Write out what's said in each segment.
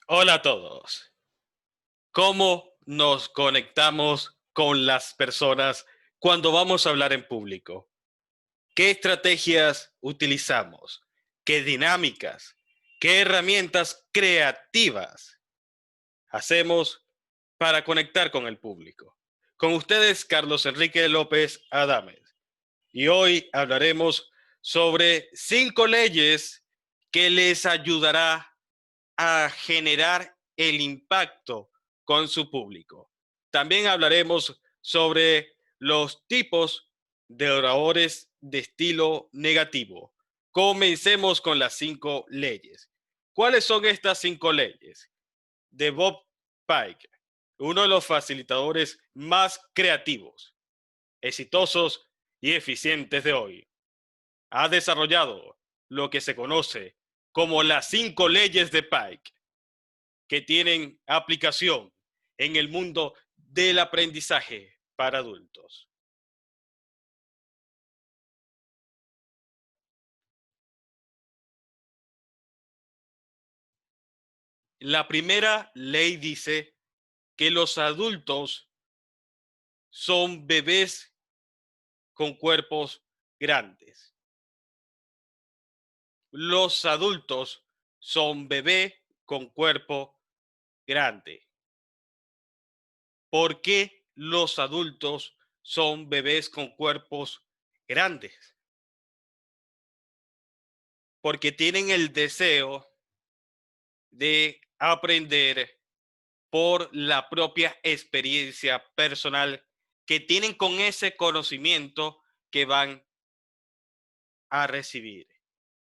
Hola a todos. ¿Cómo nos conectamos con las personas cuando vamos a hablar en público? ¿Qué estrategias utilizamos? ¿Qué dinámicas? ¿Qué herramientas creativas hacemos para conectar con el público? Con ustedes, Carlos Enrique López Adames. Y hoy hablaremos sobre 5 leyes que les ayudará a generar el impacto con su público. También hablaremos sobre los tipos de oradores de estilo negativo. Comencemos con las 5 leyes. ¿Cuáles son estas 5 leyes? De Bob Pike, uno de los facilitadores más creativos, exitosos y eficientes de hoy. Ha desarrollado lo que se conoce como las 5 leyes de Pike, que tienen aplicación en el mundo del aprendizaje para adultos. La primera ley dice que los adultos son bebés con cuerpos grandes. Los adultos son bebés con cuerpo grande. ¿Por qué los adultos son bebés con cuerpos grandes? Porque tienen el deseo de aprender por la propia experiencia personal que tienen con ese conocimiento que van a recibir.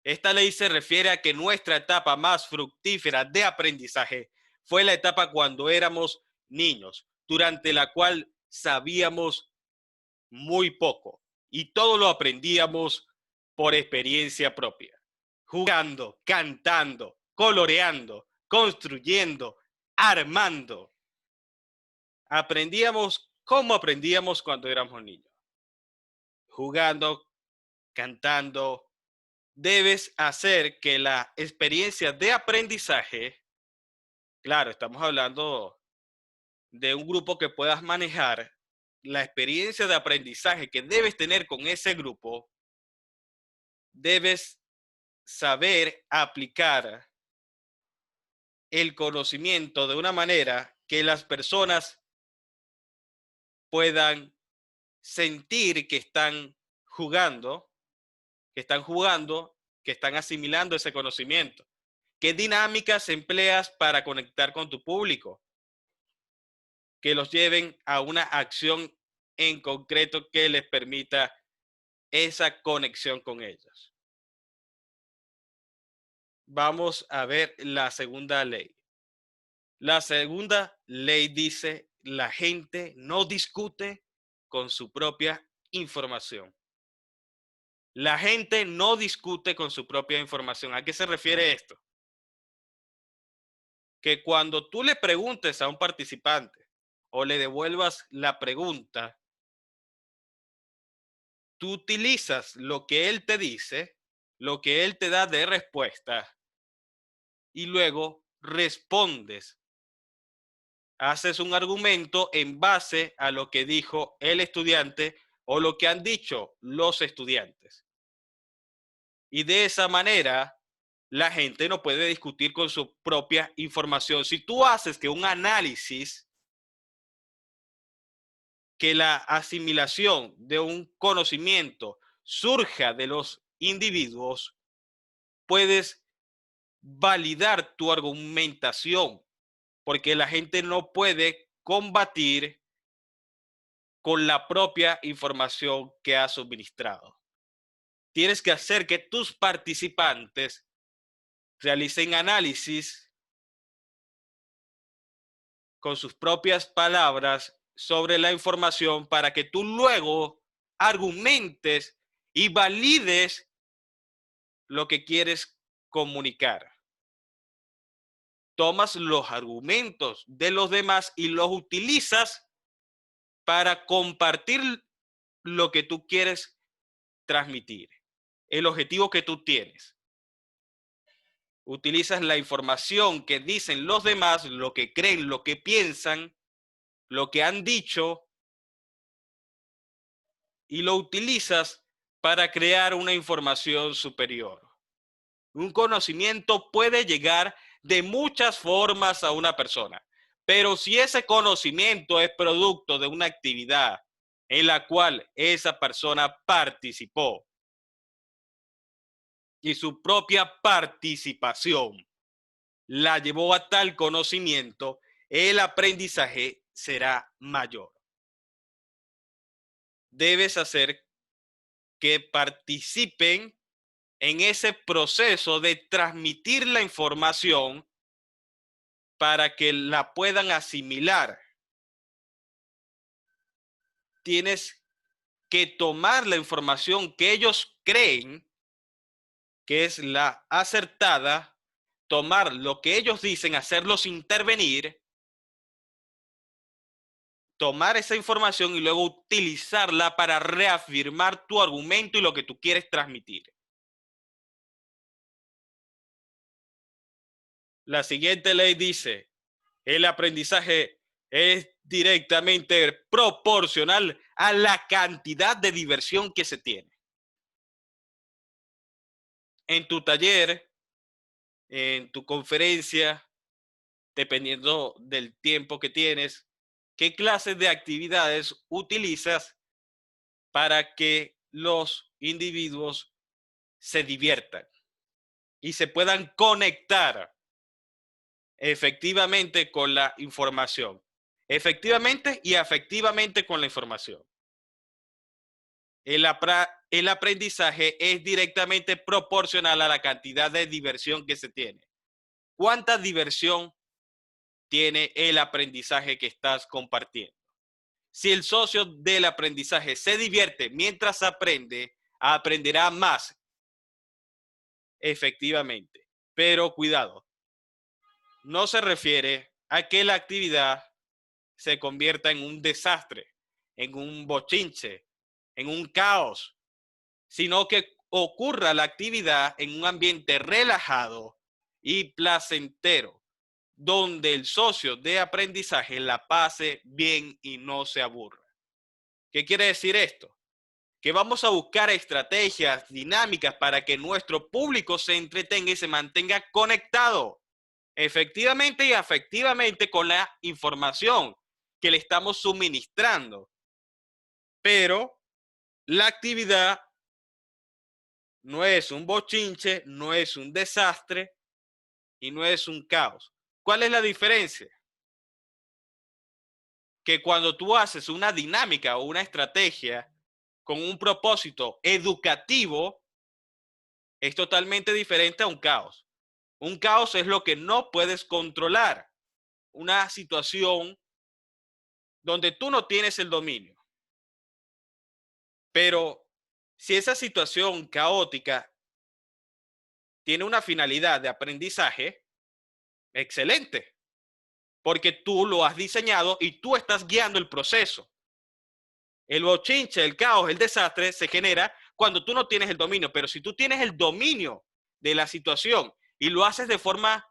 Esta ley se refiere a que nuestra etapa más fructífera de aprendizaje fue la etapa cuando éramos niños, durante la cual sabíamos muy poco y todo lo aprendíamos por experiencia propia, jugando, cantando, coloreando, construyendo, armando. Aprendíamos como aprendíamos cuando éramos niños, jugando, cantando. Debes hacer que la experiencia de aprendizaje, claro, estamos hablando de un grupo que puedas manejar, la experiencia de aprendizaje que debes tener con ese grupo, debes saber aplicar el conocimiento de una manera que las personas puedan sentir jugando, que están jugando, que están asimilando ese conocimiento. ¿Qué dinámicas empleas para conectar con tu público? Que los lleven a una acción en concreto que les permita esa conexión con ellos. Vamos a ver la segunda ley. La segunda ley dice, la gente no discute con su propia información. La gente no discute con su propia información. ¿A qué se refiere esto? Que cuando tú le preguntes a un participante o le devuelvas la pregunta, tú utilizas lo que él te dice, lo que él te da de respuesta y luego respondes. Haces un argumento en base a lo que dijo el estudiante o lo que han dicho los estudiantes. Y de esa manera, la gente no puede discutir con su propia información. Si tú haces que un análisis, que la asimilación de un conocimiento surja de los individuos, puedes validar tu argumentación, porque la gente no puede combatir con la propia información que has suministrado. Tienes que hacer que tus participantes realicen análisis con sus propias palabras sobre la información para que tú luego argumentes y valides lo que quieres comunicar. Tomas los argumentos de los demás y los utilizas para compartir lo que tú quieres transmitir, el objetivo que tú tienes. Utilizas la información que dicen los demás, lo que creen, lo que piensan, lo que han dicho, y lo utilizas para crear una información superior. Un conocimiento puede llegar de muchas formas a una persona, pero si ese conocimiento es producto de una actividad en la cual esa persona participó y su propia participación la llevó a tal conocimiento, el aprendizaje será mayor. Debes hacer que participen en ese proceso de transmitir la información para que la puedan asimilar. Tienes que tomar la información que ellos creen que es la acertada, tomar lo que ellos dicen, hacerlos intervenir, tomar esa información y luego utilizarla para reafirmar tu argumento y lo que tú quieres transmitir. La siguiente ley dice, el aprendizaje es directamente proporcional a la cantidad de diversión que se tiene. En tu taller, en tu conferencia, dependiendo del tiempo que tienes, ¿qué clases de actividades utilizas para que los individuos se diviertan y se puedan conectar efectivamente con la información? Efectivamente y afectivamente con la información. El aprendizaje es directamente proporcional a la cantidad de diversión que se tiene. ¿Cuánta diversión tiene el aprendizaje que estás compartiendo? Si el socio del aprendizaje se divierte mientras aprende, aprenderá más efectivamente. Pero cuidado, no se refiere a que la actividad se convierta en un desastre, en un bochinche, en un caos, sino que ocurra la actividad en un ambiente relajado y placentero, donde el socio de aprendizaje la pase bien y no se aburra. ¿Qué quiere decir esto? Que vamos a buscar estrategias dinámicas para que nuestro público se entretenga y se mantenga conectado efectivamente y afectivamente con la información que le estamos suministrando. Pero la actividad no es un bochinche, no es un desastre y no es un caos. ¿Cuál es la diferencia? Que cuando tú haces una dinámica o una estrategia con un propósito educativo, es totalmente diferente a un caos. Un caos es lo que no puedes controlar, una situación donde tú no tienes el dominio. Pero si esa situación caótica tiene una finalidad de aprendizaje, excelente, porque tú lo has diseñado y tú estás guiando el proceso. El bochinche, el caos, el desastre se genera cuando tú no tienes el dominio, pero si tú tienes el dominio de la situación y lo haces de forma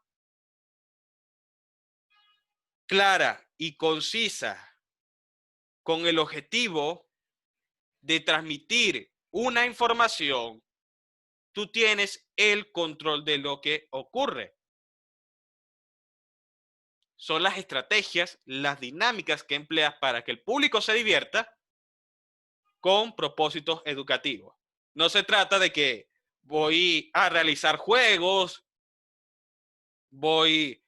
clara y concisa, con el objetivo de transmitir una información, tú tienes el control de lo que ocurre. Son las estrategias, las dinámicas que empleas para que el público se divierta con propósitos educativos. No se trata de que voy a realizar juegos, voy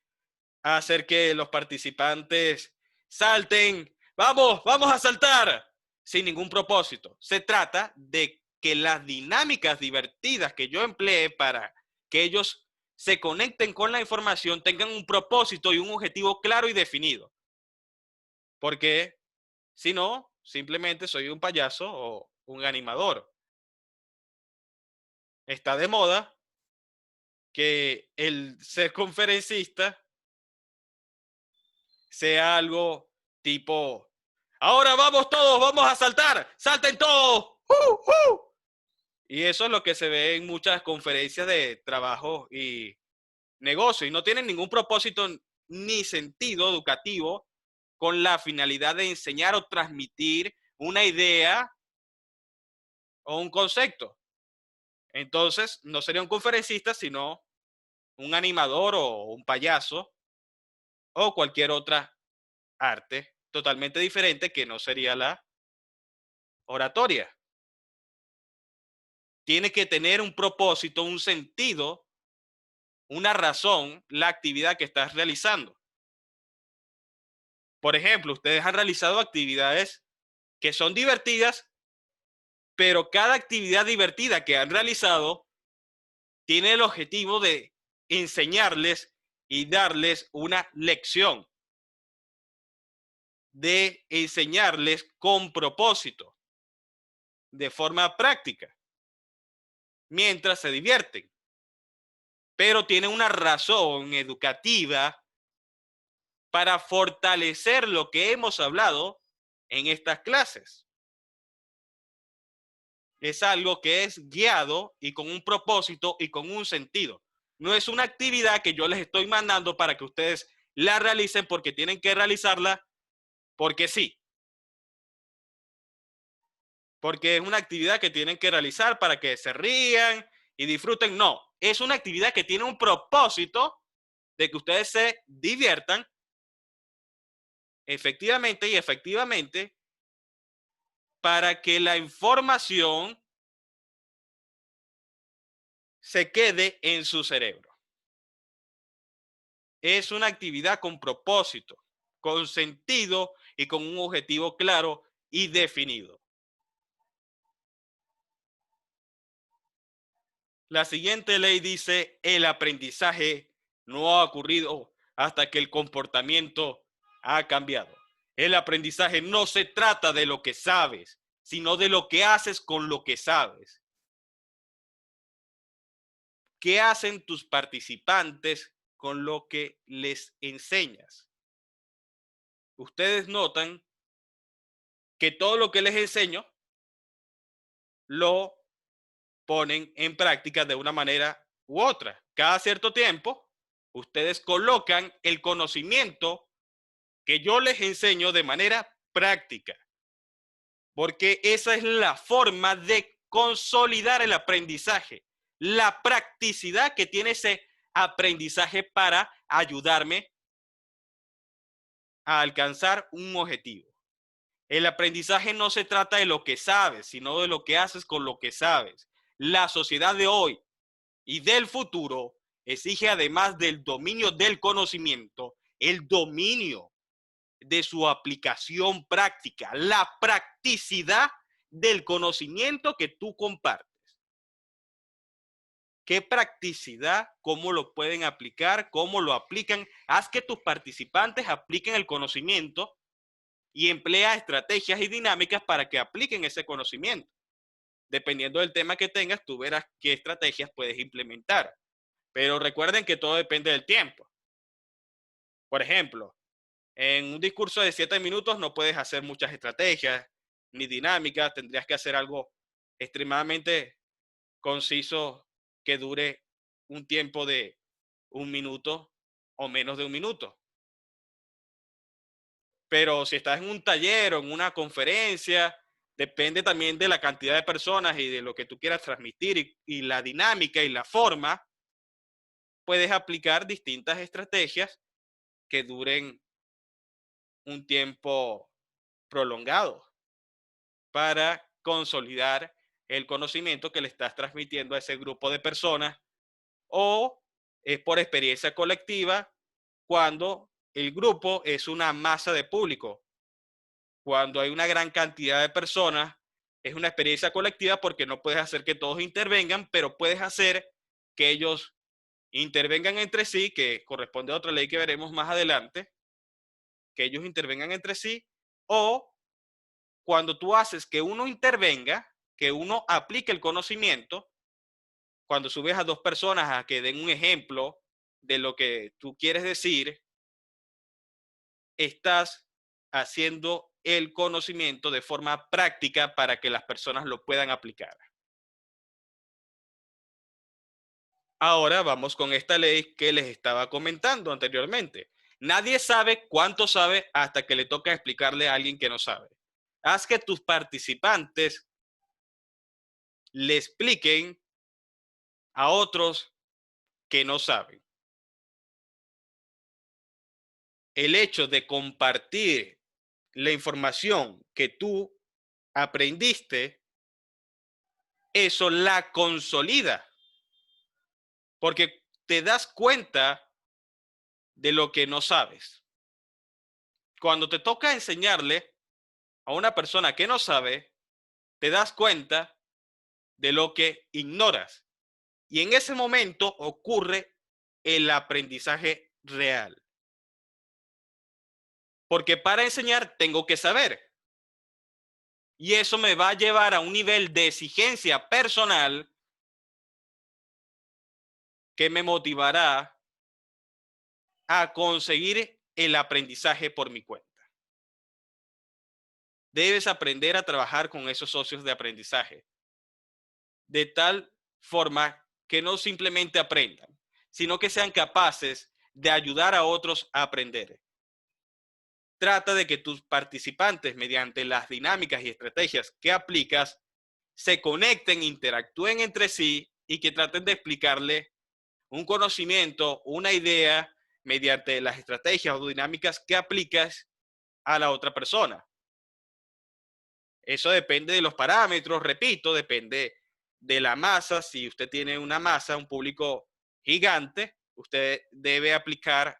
a hacer que los participantes salten, vamos a saltar, sin ningún propósito. Se trata de que las dinámicas divertidas que yo emplee para que ellos se conecten con la información tengan un propósito y un objetivo claro y definido. Porque si no, simplemente soy un payaso o un animador. Está de moda que el ser conferencista sea algo tipo, ahora vamos todos, vamos a saltar, salten todos. Y eso es lo que se ve en muchas conferencias de trabajo y negocio y no tienen ningún propósito ni sentido educativo con la finalidad de enseñar o transmitir una idea o un concepto. Entonces, no sería un conferencista, sino un animador o un payaso o cualquier otra arte totalmente diferente que no sería la oratoria. Tiene que tener un propósito, un sentido, una razón, la actividad que estás realizando. Por ejemplo, ustedes han realizado actividades que son divertidas, pero cada actividad divertida que han realizado tiene el objetivo de enseñarles y darles una lección, de enseñarles con propósito, de forma práctica, mientras se divierten. Pero tiene una razón educativa para fortalecer lo que hemos hablado en estas clases. Es algo que es guiado y con un propósito y con un sentido. No es una actividad que yo les estoy mandando para que ustedes la realicen porque tienen que realizarla porque sí. Porque es una actividad que tienen que realizar para que se rían y disfruten. No, es una actividad que tiene un propósito de que ustedes se diviertan efectivamente y efectivamente para que la información se quede en su cerebro. Es una actividad con propósito, con sentido y con un objetivo claro y definido. La siguiente ley dice, el aprendizaje no ha ocurrido hasta que el comportamiento ha cambiado. El aprendizaje no se trata de lo que sabes, sino de lo que haces con lo que sabes. ¿Qué hacen tus participantes con lo que les enseñas? Ustedes notan que todo lo que les enseño lo ponen en práctica de una manera u otra. Cada cierto tiempo, ustedes colocan el conocimiento que yo les enseño de manera práctica, porque esa es la forma de consolidar el aprendizaje, la practicidad que tiene ese aprendizaje para ayudarme a alcanzar un objetivo. El aprendizaje no se trata de lo que sabes, sino de lo que haces con lo que sabes. La sociedad de hoy y del futuro exige, además del dominio del conocimiento, el dominio de su aplicación práctica, la practicidad del conocimiento que tú compartes. ¿Qué practicidad? ¿Cómo lo pueden aplicar? ¿Cómo lo aplican? Haz que tus participantes apliquen el conocimiento y emplea estrategias y dinámicas para que apliquen ese conocimiento. Dependiendo del tema que tengas, tú verás qué estrategias puedes implementar. Pero recuerden que todo depende del tiempo. Por ejemplo, en un discurso de 7 minutos no puedes hacer muchas estrategias ni dinámicas. Tendrías que hacer algo extremadamente conciso que dure un tiempo de 1 minuto o menos de 1 minuto. Pero si estás en un taller o en una conferencia, depende también de la cantidad de personas y de lo que tú quieras transmitir y la dinámica y la forma, puedes aplicar distintas estrategias que duren un tiempo prolongado para consolidar el conocimiento que le estás transmitiendo a ese grupo de personas o es por experiencia colectiva cuando el grupo es una masa de público. Cuando hay una gran cantidad de personas, es una experiencia colectiva porque no puedes hacer que todos intervengan, pero puedes hacer que ellos intervengan entre sí, que corresponde a otra ley que veremos más adelante, que ellos intervengan entre sí, o cuando tú haces que uno intervenga, que uno aplique el conocimiento, cuando subes a dos personas a que den un ejemplo de lo que tú quieres decir, estás haciendo el conocimiento de forma práctica para que las personas lo puedan aplicar. Ahora vamos con esta ley que les estaba comentando anteriormente. Nadie sabe cuánto sabe hasta que le toca explicarle a alguien que no sabe. Haz que tus participantes le expliquen a otros que no saben. El hecho de compartir la información que tú aprendiste, eso la consolida, porque te das cuenta de lo que no sabes. Cuando te toca enseñarle a una persona que no sabe, te das cuenta de lo que ignoras. Y en ese momento ocurre el aprendizaje real. Porque para enseñar tengo que saber. Y eso me va a llevar a un nivel de exigencia personal que me motivará a conseguir el aprendizaje por mi cuenta. Debes aprender a trabajar con esos socios de aprendizaje, de tal forma que no simplemente aprendan, sino que sean capaces de ayudar a otros a aprender. Trata de que tus participantes, mediante las dinámicas y estrategias que aplicas, se conecten, interactúen entre sí y que traten de explicarle un conocimiento, una idea, mediante las estrategias o dinámicas que aplicas a la otra persona. Eso depende de los parámetros, repito, depende de la masa. Si usted tiene una masa, un público gigante, usted debe aplicar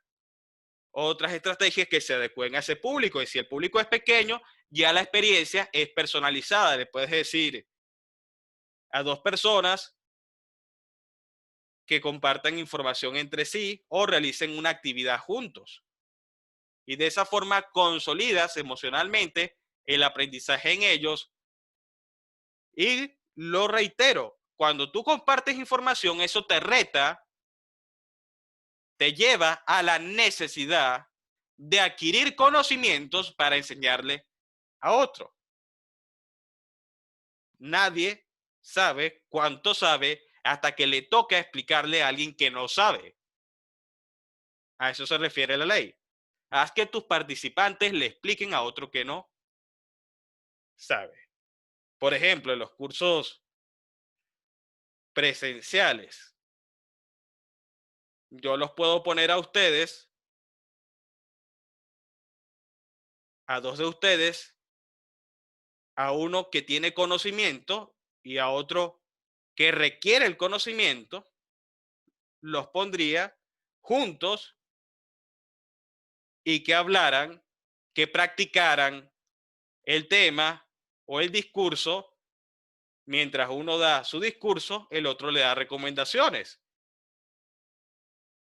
otras estrategias que se adecuen a ese público. Y si el público es pequeño, ya la experiencia es personalizada. Le puedes decir a dos personas que compartan información entre sí o realicen una actividad juntos. Y de esa forma consolidas emocionalmente el aprendizaje en ellos. Y lo reitero, cuando tú compartes información, eso te reta, te lleva a la necesidad de adquirir conocimientos para enseñarle a otro. Nadie sabe cuánto sabe hasta que le toca explicarle a alguien que no sabe. A eso se refiere la ley. Haz que tus participantes le expliquen a otro que no sabe. Por ejemplo, en los cursos presenciales, yo los puedo poner a ustedes, a dos de ustedes, a uno que tiene conocimiento y a otro que requiere el conocimiento, los pondría juntos y que hablaran, que practicaran el tema o el discurso. Mientras uno da su discurso, el otro le da recomendaciones.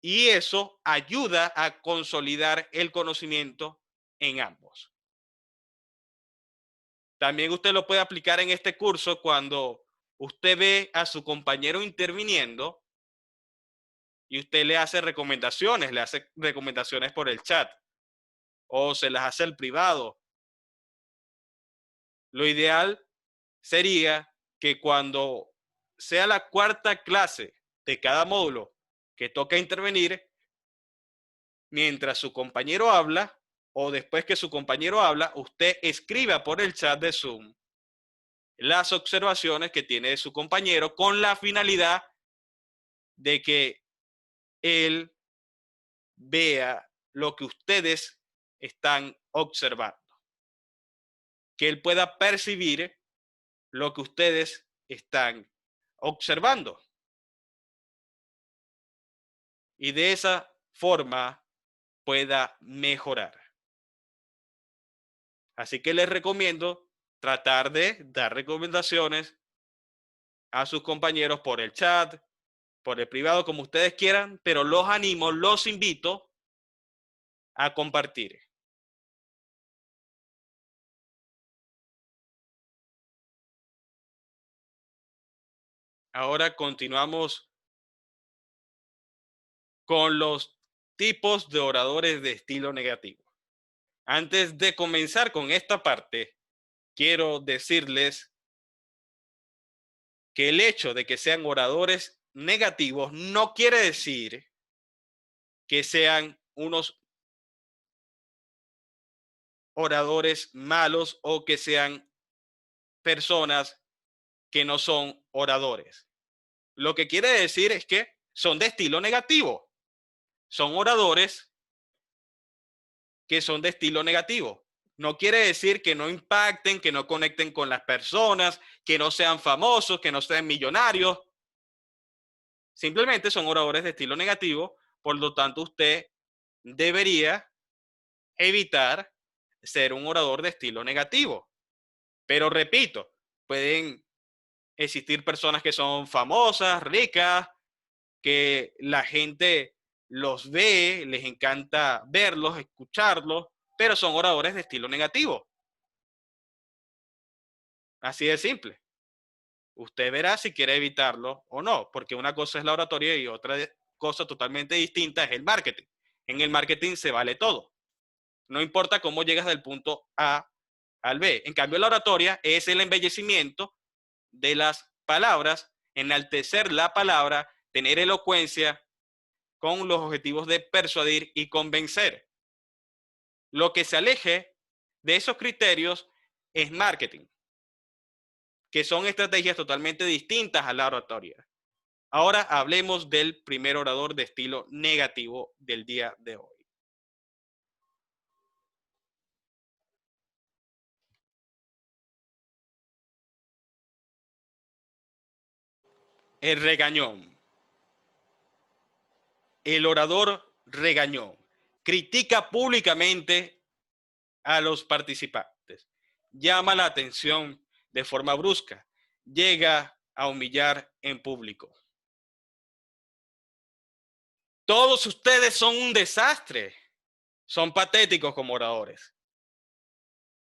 Y eso ayuda a consolidar el conocimiento en ambos. También usted lo puede aplicar en este curso cuando usted ve a su compañero interviniendo y usted le hace recomendaciones por el chat o se las hace al privado. Lo ideal sería que cuando sea la cuarta clase de cada módulo que toca intervenir, mientras su compañero habla o después que su compañero habla, usted escriba por el chat de Zoom las observaciones que tiene de su compañero con la finalidad de que él vea lo que ustedes están observando, que él pueda percibir lo que ustedes están observando. Y de esa forma pueda mejorar. Así que les recomiendo tratar de dar recomendaciones a sus compañeros por el chat, por el privado, como ustedes quieran, pero los animo, los invito a compartir. Ahora continuamos con los tipos de oradores de estilo negativo. Antes de comenzar con esta parte, quiero decirles que el hecho de que sean oradores negativos no quiere decir que sean unos oradores malos o que sean personas que no son oradores. Lo que quiere decir es que son de estilo negativo. Son oradores que son de estilo negativo. No quiere decir que no impacten, que no conecten con las personas, que no sean famosos, que no sean millonarios. Simplemente son oradores de estilo negativo, por lo tanto usted debería evitar ser un orador de estilo negativo. Pero repito, pueden existir personas que son famosas, ricas, que la gente los ve, les encanta verlos, escucharlos, pero son oradores de estilo negativo. Así de simple. Usted verá si quiere evitarlo o no, porque una cosa es la oratoria y otra cosa totalmente distinta es el marketing. En el marketing se vale todo. No importa cómo llegas del punto A al B. En cambio, la oratoria es el embellecimiento de las palabras, enaltecer la palabra, tener elocuencia con los objetivos de persuadir y convencer. Lo que se aleje de esos criterios es marketing, que son estrategias totalmente distintas a la oratoria. Ahora hablemos del primer orador de estilo negativo del día de hoy. El regañón. El orador regañón. Critica públicamente a los participantes. Llama la atención de forma brusca. Llega a humillar en público. Todos ustedes son un desastre. Son patéticos como oradores.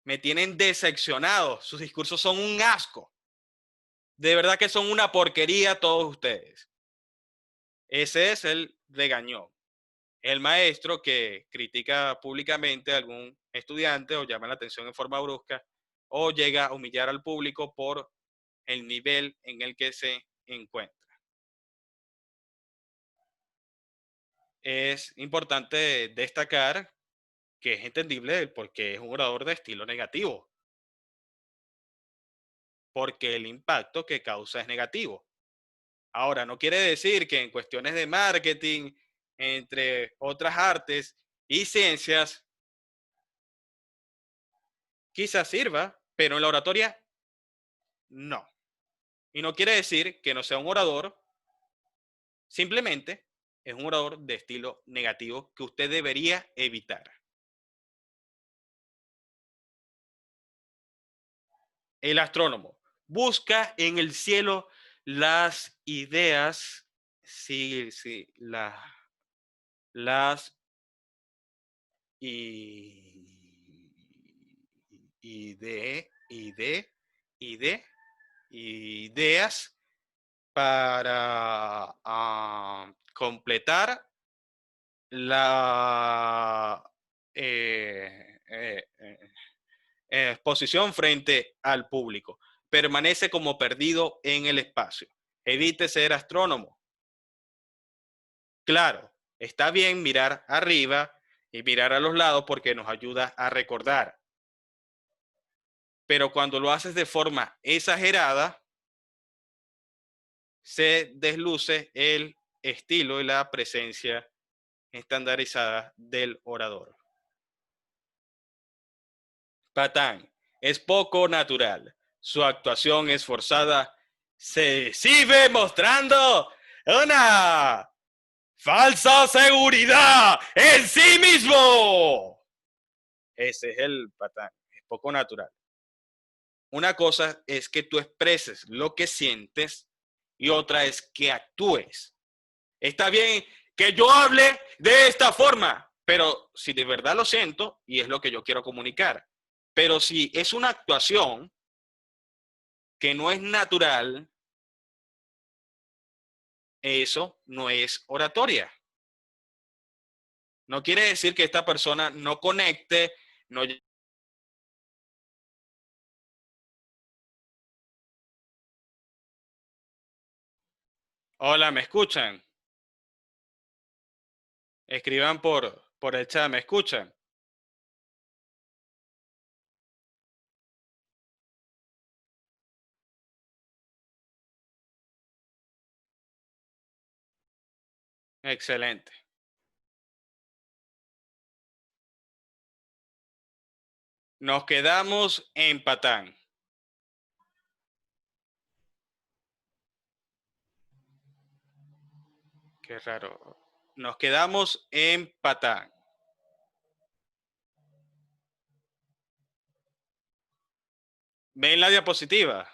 Me tienen decepcionado. Sus discursos son un asco. De verdad que son una porquería todos ustedes. Ese es el regañón. El maestro que critica públicamente a algún estudiante o llama la atención en forma brusca o llega a humillar al público por el nivel en el que se encuentra. Es importante destacar que es entendible porque es un orador de estilo negativo, porque el impacto que causa es negativo. Ahora, no quiere decir que en cuestiones de marketing, entre otras artes y ciencias, quizás sirva, pero en la oratoria no. Y no quiere decir que no sea un orador, simplemente es un orador de estilo negativo que usted debería evitar. El astrónomo busca en el cielo las ideas, sí, sí, las ideas para completar la exposición frente al público. Permanece como perdido en el espacio. Evite ser astrónomo. Claro, está bien mirar arriba y mirar a los lados porque nos ayuda a recordar. Pero cuando lo haces de forma exagerada, se desluce el estilo y la presencia estandarizada del orador. Patán es poco natural. Su actuación es forzada. Se sigue mostrando una falsa seguridad en sí mismo. Ese es el patán. Es poco natural. Una cosa es que tú expreses lo que sientes y otra es que actúes. Está bien que yo hable de esta forma, pero si de verdad lo siento y es lo que yo quiero comunicar. Pero si es una actuación que no es natural, eso no es oratoria. No quiere decir que esta persona no conecte, no. Hola, ¿me escuchan? Escriban por el chat, ¿me escuchan? Excelente. Nos quedamos en Patán. Qué raro. Nos quedamos en Patán. ¿Ven la diapositiva?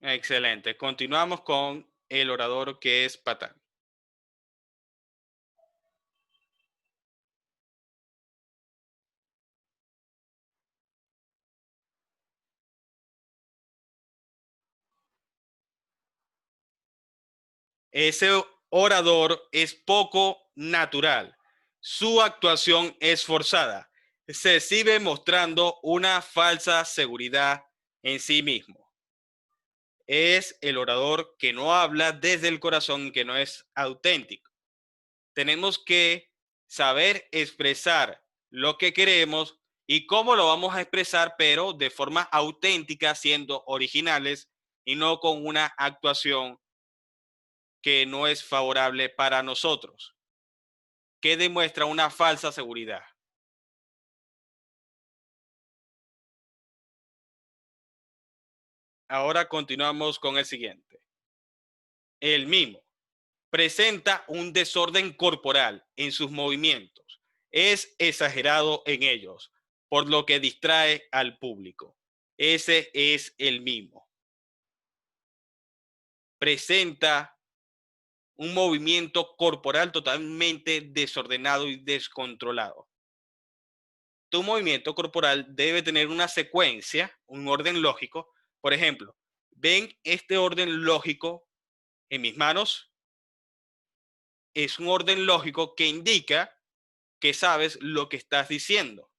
Excelente. Continuamos con el orador que es Patán. Ese orador es poco natural. Su actuación es forzada. Se exhibe mostrando una falsa seguridad en sí mismo. Es el orador que no habla desde el corazón, que no es auténtico. Tenemos que saber expresar lo que queremos y cómo lo vamos a expresar, pero de forma auténtica, siendo originales y no con una actuación que no es favorable para nosotros, que demuestra una falsa seguridad. Ahora continuamos con el siguiente. El mimo presenta un desorden corporal en sus movimientos. Es exagerado en ellos, por lo que distrae al público. Ese es el mimo. Presenta un movimiento corporal totalmente desordenado y descontrolado. Tu movimiento corporal debe tener una secuencia, un orden lógico. Por ejemplo, ven este orden lógico en mis manos. Es un orden lógico que indica que sabes lo que estás diciendo.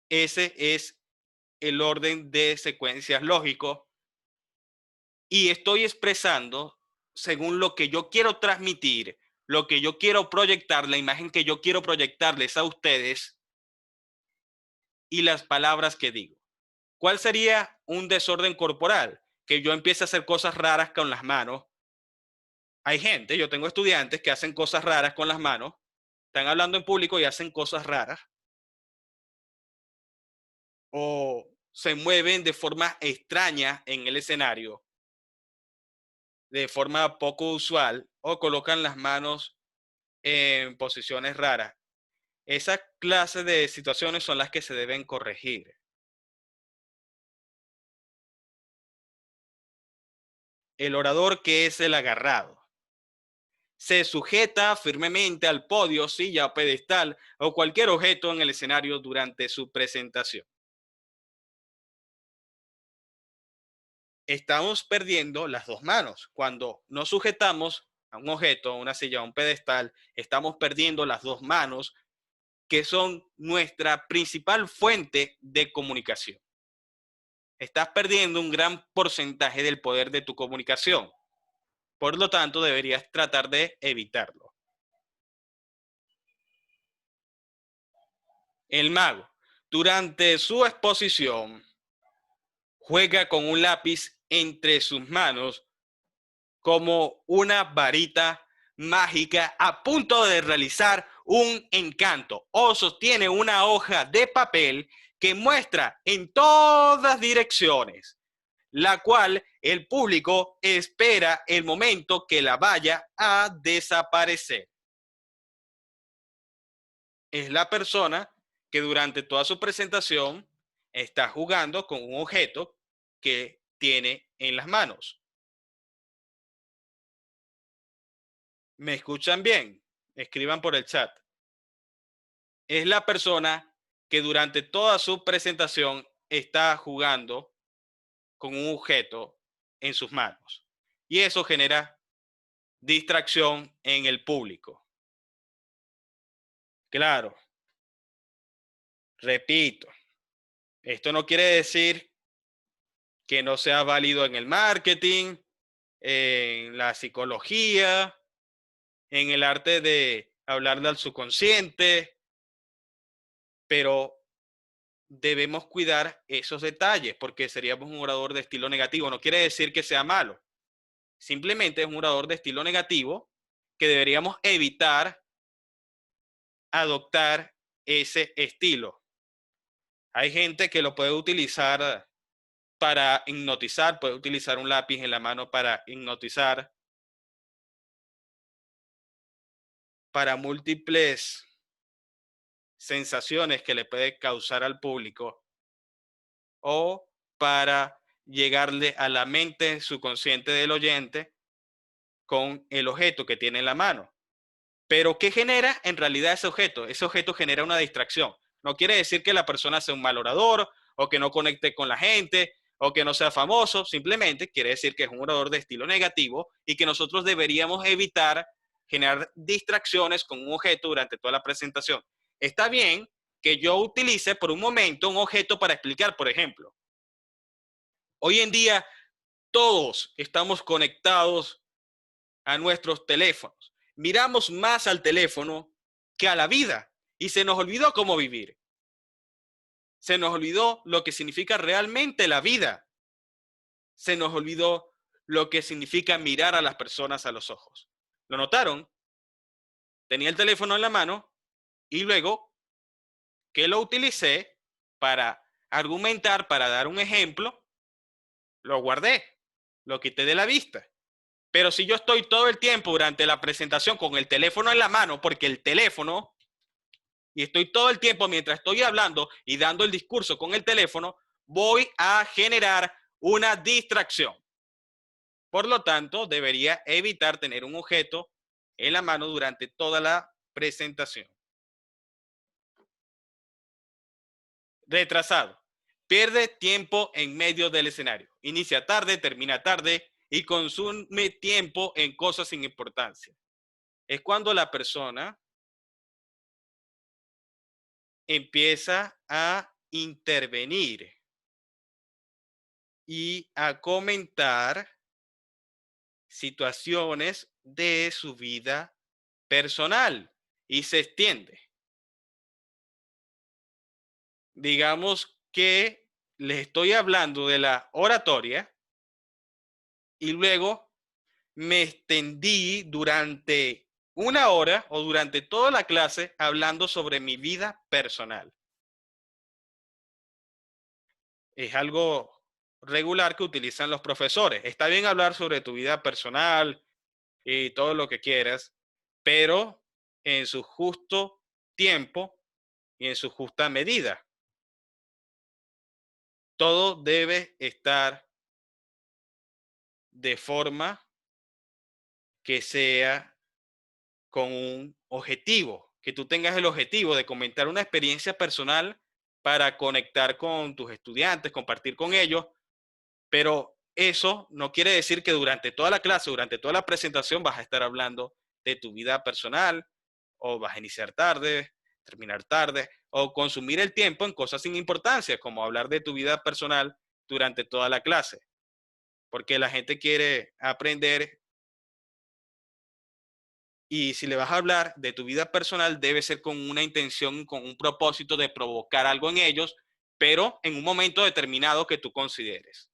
Ese es el orden de secuencias lógico y estoy expresando según lo que yo quiero transmitir, lo que yo quiero proyectar, la imagen que yo quiero proyectarles a ustedes y las palabras que digo. ¿Cuál sería un desorden corporal? Que yo empiece a hacer cosas raras con las manos. Hay gente, yo tengo estudiantes que hacen cosas raras con las manos, están hablando en público y hacen cosas raras, o se mueven de forma extraña en el escenario, de forma poco usual, o colocan las manos en posiciones raras. Esa clase de situaciones son las que se deben corregir. El orador que es el agarrado se sujeta firmemente al podio, silla o pedestal o cualquier objeto en el escenario durante su presentación. Estamos perdiendo las dos manos. Cuando nos sujetamos a un objeto, a una silla, a un pedestal, estamos perdiendo las dos manos, que son nuestra principal fuente de comunicación. Estás perdiendo un gran porcentaje del poder de tu comunicación. Por lo tanto, deberías tratar de evitarlo. El mago, durante su exposición, juega con un lápiz entre sus manos como una varita mágica a punto de realizar un encanto, o sostiene una hoja de papel que muestra en todas direcciones, la cual el público espera el momento que la vaya a desaparecer. Es la persona que durante toda su presentación está jugando con un objeto que tiene en las manos. ¿Me escuchan bien? Escriban por el chat. Es la persona que durante toda su presentación está jugando con un objeto en sus manos. Y eso genera distracción en el público. Claro, repito, esto no quiere decir que no sea válido en el marketing, en la psicología, en el arte de hablarle al subconsciente, pero debemos cuidar esos detalles porque seríamos un orador de estilo negativo. No quiere decir que sea malo, simplemente es un orador de estilo negativo que deberíamos evitar adoptar ese estilo. Hay gente que lo puede utilizar para hipnotizar, puede utilizar un lápiz en la mano para hipnotizar, para múltiples sensaciones que le puede causar al público o para llegarle a la mente subconsciente del oyente con el objeto que tiene en la mano. Pero ¿qué genera en realidad ese objeto? Ese objeto genera una distracción. No quiere decir que la persona sea un mal orador o que no conecte con la gente o que no sea famoso. Simplemente quiere decir que es un orador de estilo negativo y que nosotros deberíamos evitar generar distracciones con un objeto durante toda la presentación. Está bien que yo utilice por un momento un objeto para explicar, por ejemplo. Hoy en día todos estamos conectados a nuestros teléfonos. Miramos más al teléfono que a la vida y se nos olvidó cómo vivir. Se nos olvidó lo que significa realmente la vida. Se nos olvidó lo que significa mirar a las personas a los ojos. ¿Lo notaron? Tenía el teléfono en la mano y luego que lo utilicé para argumentar, para dar un ejemplo, lo guardé, lo quité de la vista. Pero si yo estoy todo el tiempo durante la presentación con el teléfono en la mano, porque el teléfono, y estoy todo el tiempo mientras estoy hablando y dando el discurso con el teléfono, voy a generar una distracción. Por lo tanto, debería evitar tener un objeto en la mano durante toda la presentación. Retrasado. Pierde tiempo en medio del escenario. Inicia tarde, termina tarde y consume tiempo en cosas sin importancia. Es cuando la persona empieza a intervenir y a comentar situaciones de su vida personal y se extiende. Digamos que les estoy hablando de la oratoria y luego me extendí durante una hora o durante toda la clase hablando sobre mi vida personal. Es algo regular que utilizan los profesores. Está bien hablar sobre tu vida personal y todo lo que quieras, pero en su justo tiempo y en su justa medida. Todo debe estar de forma que sea con un objetivo, que tú tengas el objetivo de comentar una experiencia personal para conectar con tus estudiantes, compartir con ellos, pero eso no quiere decir que durante toda la clase, durante toda la presentación vas a estar hablando de tu vida personal o vas a iniciar tarde, terminar tarde o consumir el tiempo en cosas sin importancia, como hablar de tu vida personal durante toda la clase, porque la gente quiere aprender y si le vas a hablar de tu vida personal debe ser con una intención, con un propósito de provocar algo en ellos, pero en un momento determinado que tú consideres.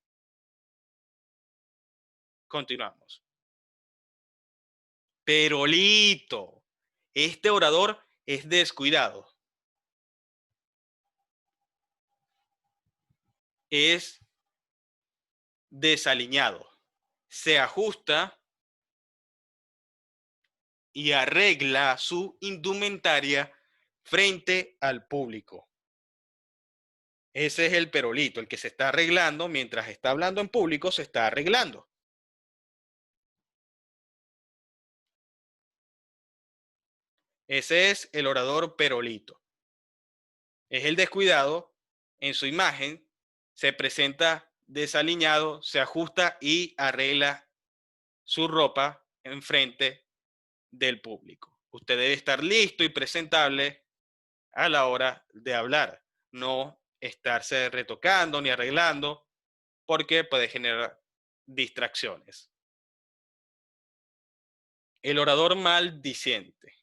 Continuamos. Perolito. Este orador es descuidado. Es desaliñado. Se ajusta y arregla su indumentaria frente al público. Ese es el perolito, el que se está arreglando mientras está hablando en público, se está arreglando. Ese es el orador perolito. Es el descuidado en su imagen, se presenta desaliñado, se ajusta y arregla su ropa en frente del público. Usted debe estar listo y presentable a la hora de hablar, no estarse retocando ni arreglando, porque puede generar distracciones. El orador maldiciente.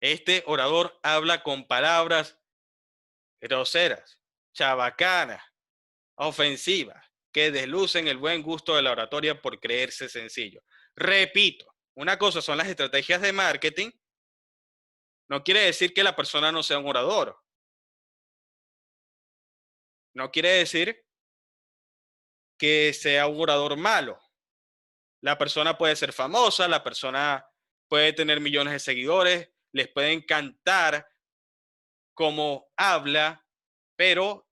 Este orador habla con palabras groseras, chabacanas, ofensivas, que deslucen el buen gusto de la oratoria por creerse sencillo. Repito, una cosa son las estrategias de marketing, no quiere decir que la persona no sea un orador. No quiere decir que sea un orador malo. La persona puede ser famosa, la persona puede tener millones de seguidores, les puede encantar cómo habla, pero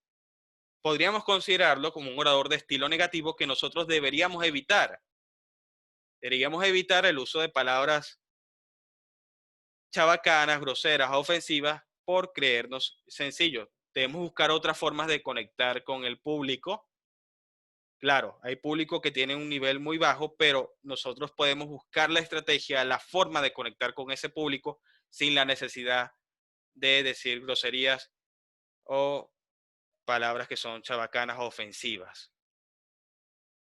podríamos considerarlo como un orador de estilo negativo que nosotros deberíamos evitar. Deberíamos evitar el uso de palabras chabacanas, groseras, ofensivas, por creernos sencillos. Debemos buscar otras formas de conectar con el público. Claro, hay público que tiene un nivel muy bajo, pero nosotros podemos buscar la estrategia, la forma de conectar con ese público sin la necesidad de decir groserías o palabras que son chabacanas o ofensivas.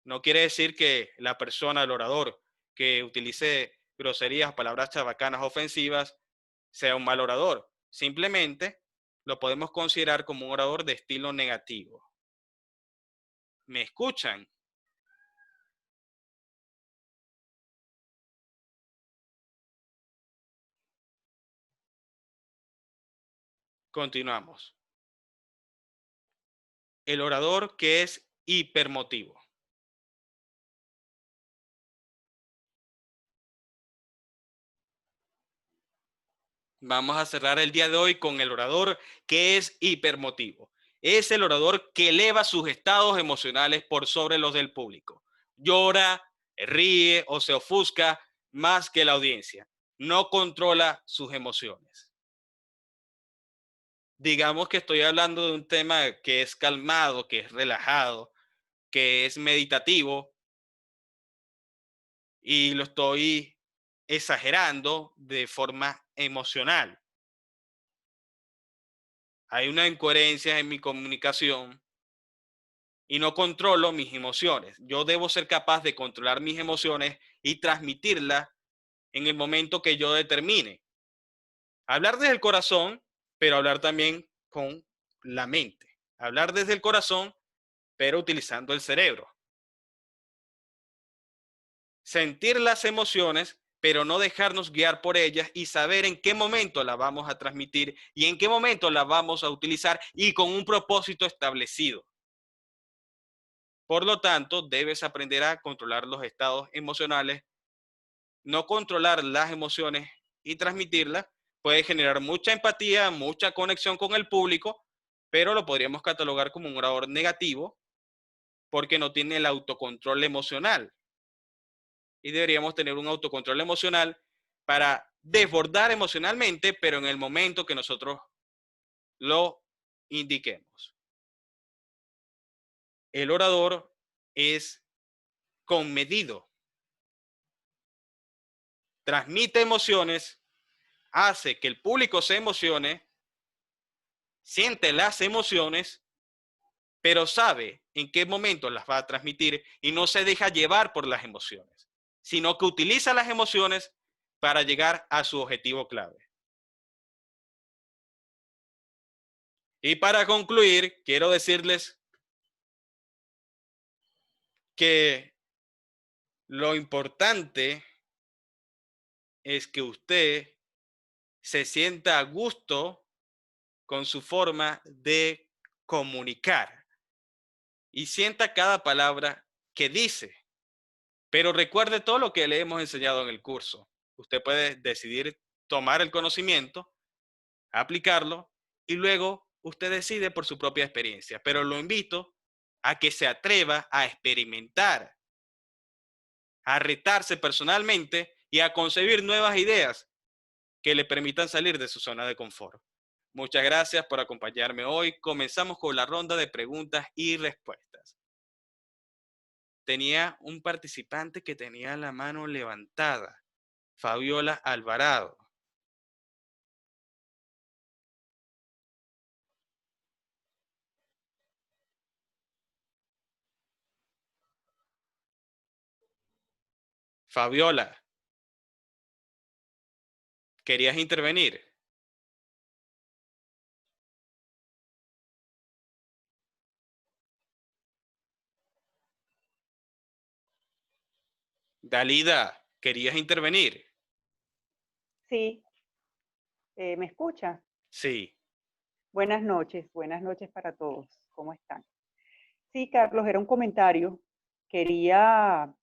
No quiere decir que la persona, el orador, que utilice groserías, palabras chabacanas, ofensivas, sea un mal orador. Simplemente lo podemos considerar como un orador de estilo negativo. ¿Me escuchan? Continuamos. El orador que es hipermotivo. Vamos a cerrar el día de hoy con el orador que es hipermotivo. Es el orador que eleva sus estados emocionales por sobre los del público. Llora, ríe o se ofusca más que la audiencia. No controla sus emociones. Digamos que estoy hablando de un tema que es calmado, que es relajado, que es meditativo y lo estoy exagerando de forma emocional. Hay una incoherencia en mi comunicación y no controlo mis emociones. Yo debo ser capaz de controlar mis emociones y transmitirlas en el momento que yo determine. Hablar desde el corazón, pero hablar también con la mente. Hablar desde el corazón, pero utilizando el cerebro. Sentir las emociones, pero no dejarnos guiar por ellas y saber en qué momento las vamos a transmitir y en qué momento las vamos a utilizar y con un propósito establecido. Por lo tanto, debes aprender a controlar los estados emocionales. No controlar las emociones y transmitirlas puede generar mucha empatía, mucha conexión con el público, pero lo podríamos catalogar como un orador negativo porque no tiene el autocontrol emocional. Y deberíamos tener un autocontrol emocional para desbordar emocionalmente, pero en el momento que nosotros lo indiquemos. El orador es conmedido, transmite emociones, hace que el público se emocione, siente las emociones, pero sabe en qué momento las va a transmitir y no se deja llevar por las emociones, sino que utiliza las emociones para llegar a su objetivo clave. Y para concluir, quiero decirles que lo importante es que usted se sienta a gusto con su forma de comunicar y sienta cada palabra que dice. Pero recuerde todo lo que le hemos enseñado en el curso. Usted puede decidir tomar el conocimiento, aplicarlo y luego usted decide por su propia experiencia. Pero lo invito a que se atreva a experimentar, a retarse personalmente y a concebir nuevas ideas que le permitan salir de su zona de confort. Muchas gracias por acompañarme hoy. Comenzamos con la ronda de preguntas y respuestas. Tenía un participante que tenía la mano levantada, Fabiola Alvarado. Fabiola, ¿querías intervenir? Dalida, ¿querías intervenir? Sí, ¿me escucha? Sí. Buenas noches para todos. ¿Cómo están? Sí, Carlos, era un comentario. Quería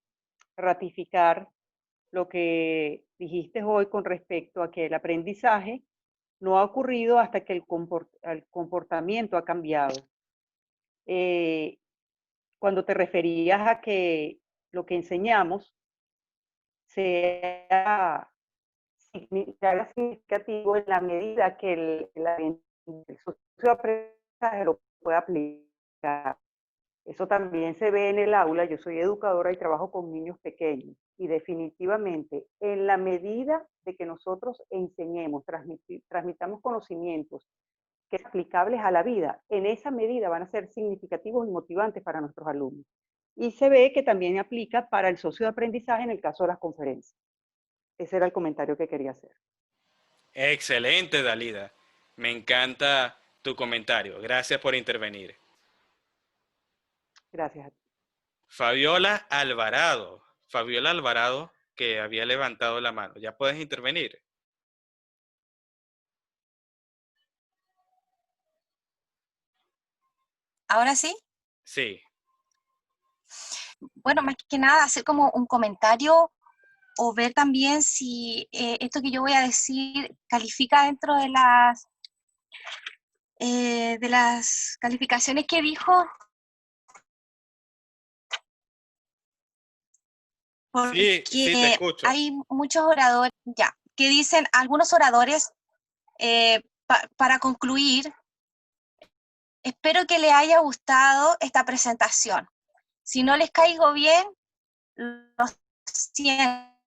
ratificar lo que dijiste hoy con respecto a que el aprendizaje no ha ocurrido hasta que el comportamiento ha cambiado. Eh, Cuando te referías a que lo que enseñamos sea se haga significativo en la medida que el socio de aprendizaje lo pueda aplicar. Eso también se ve en el aula. Yo soy educadora y trabajo con niños pequeños. Y definitivamente, en la medida de que nosotros enseñemos, transmitamos conocimientos que son aplicables a la vida, en esa medida van a ser significativos y motivantes para nuestros alumnos. Y se ve que también aplica para el socio de aprendizaje en el caso de las conferencias. Ese era el comentario que quería hacer. Excelente, Dalida. Me encanta tu comentario. Gracias por intervenir. Gracias a ti. Fabiola Alvarado. Fabiola Alvarado, que había levantado la mano. ¿Ya puedes intervenir? ¿Ahora sí? Sí. Bueno, más que nada hacer como un comentario o ver también si esto que yo voy a decir califica dentro de las calificaciones que dijo, Sí, sí, te porque escucho. hay muchos oradores, ya, que dicen, algunos oradores, para concluir, espero que les haya gustado esta presentación. Si no les caigo bien, lo siento.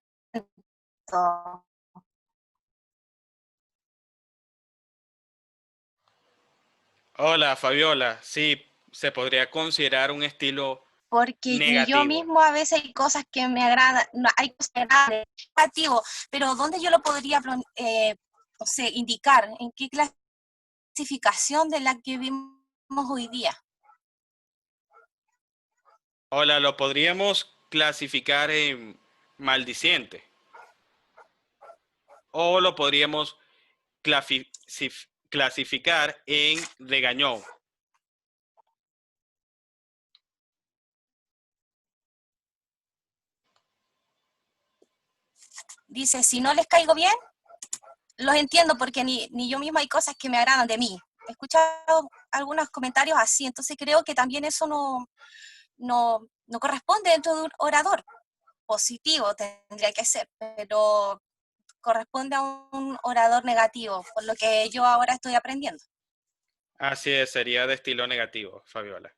Hola, Fabiola. Sí, se podría considerar un estilo Porque ni yo negativo. mismo a veces hay cosas que me agradan, no, hay cosas que me agradan, negativo, pero ¿dónde yo lo podría, no sé, indicar? ¿En qué clasificación de la que vimos hoy día? Hola, lo podríamos clasificar en maldiciente. O lo podríamos clasificar en regañón. Dice, si no les caigo bien, los entiendo porque ni yo misma hay cosas que me agradan de mí. He escuchado algunos comentarios así, entonces creo que también eso no corresponde dentro de un orador. Positivo tendría que ser, pero corresponde a un orador negativo, por lo que yo ahora estoy aprendiendo. Así es, sería de estilo negativo, Fabiola.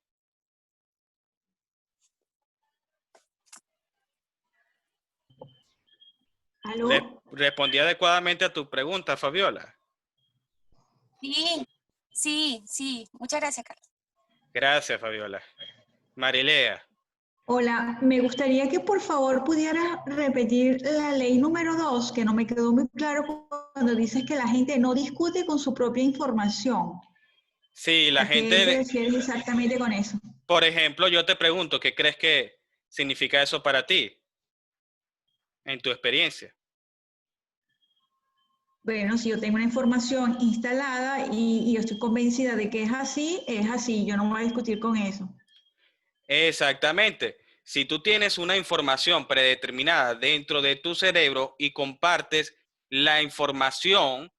¿Aló? Respondí adecuadamente a tu pregunta, Fabiola. Sí, muchas gracias, Carlos. Gracias, Fabiola. Marilea. Hola, me gustaría que por favor pudieras repetir la ley número 2, que no me quedó muy claro cuando dices que la gente no discute con su propia información. Sí, la ¿A qué te gente, refieres exactamente con eso? por ejemplo, yo te pregunto, ¿qué crees que significa eso para ti, en tu experiencia? Bueno, si yo tengo una información instalada y yo estoy convencida de que es así, yo no voy a discutir con eso. Exactamente. Si tú tienes una información predeterminada dentro de tu cerebro y compartes la información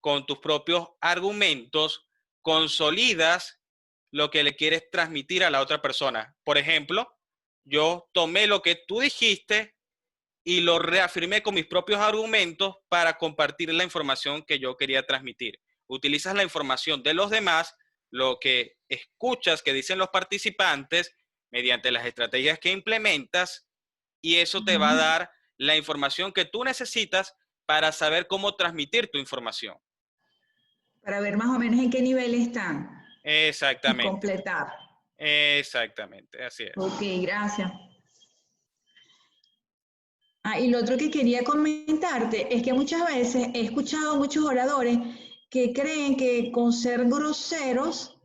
con tus propios argumentos, consolidas lo que le quieres transmitir a la otra persona. Por ejemplo, yo tomé lo que tú dijiste y lo reafirmé con mis propios argumentos para compartir la información que yo quería transmitir. Utilizas la información de los demás, lo que escuchas que dicen los participantes mediante las estrategias que implementas, y eso te va a dar la información que tú necesitas para saber cómo transmitir tu información. Para ver más o menos en qué nivel están y Exactamente, completar. exactamente, así es. Ok, gracias. Ah, y lo otro que quería comentarte es que muchas veces he escuchado a muchos oradores que creen que con ser groseros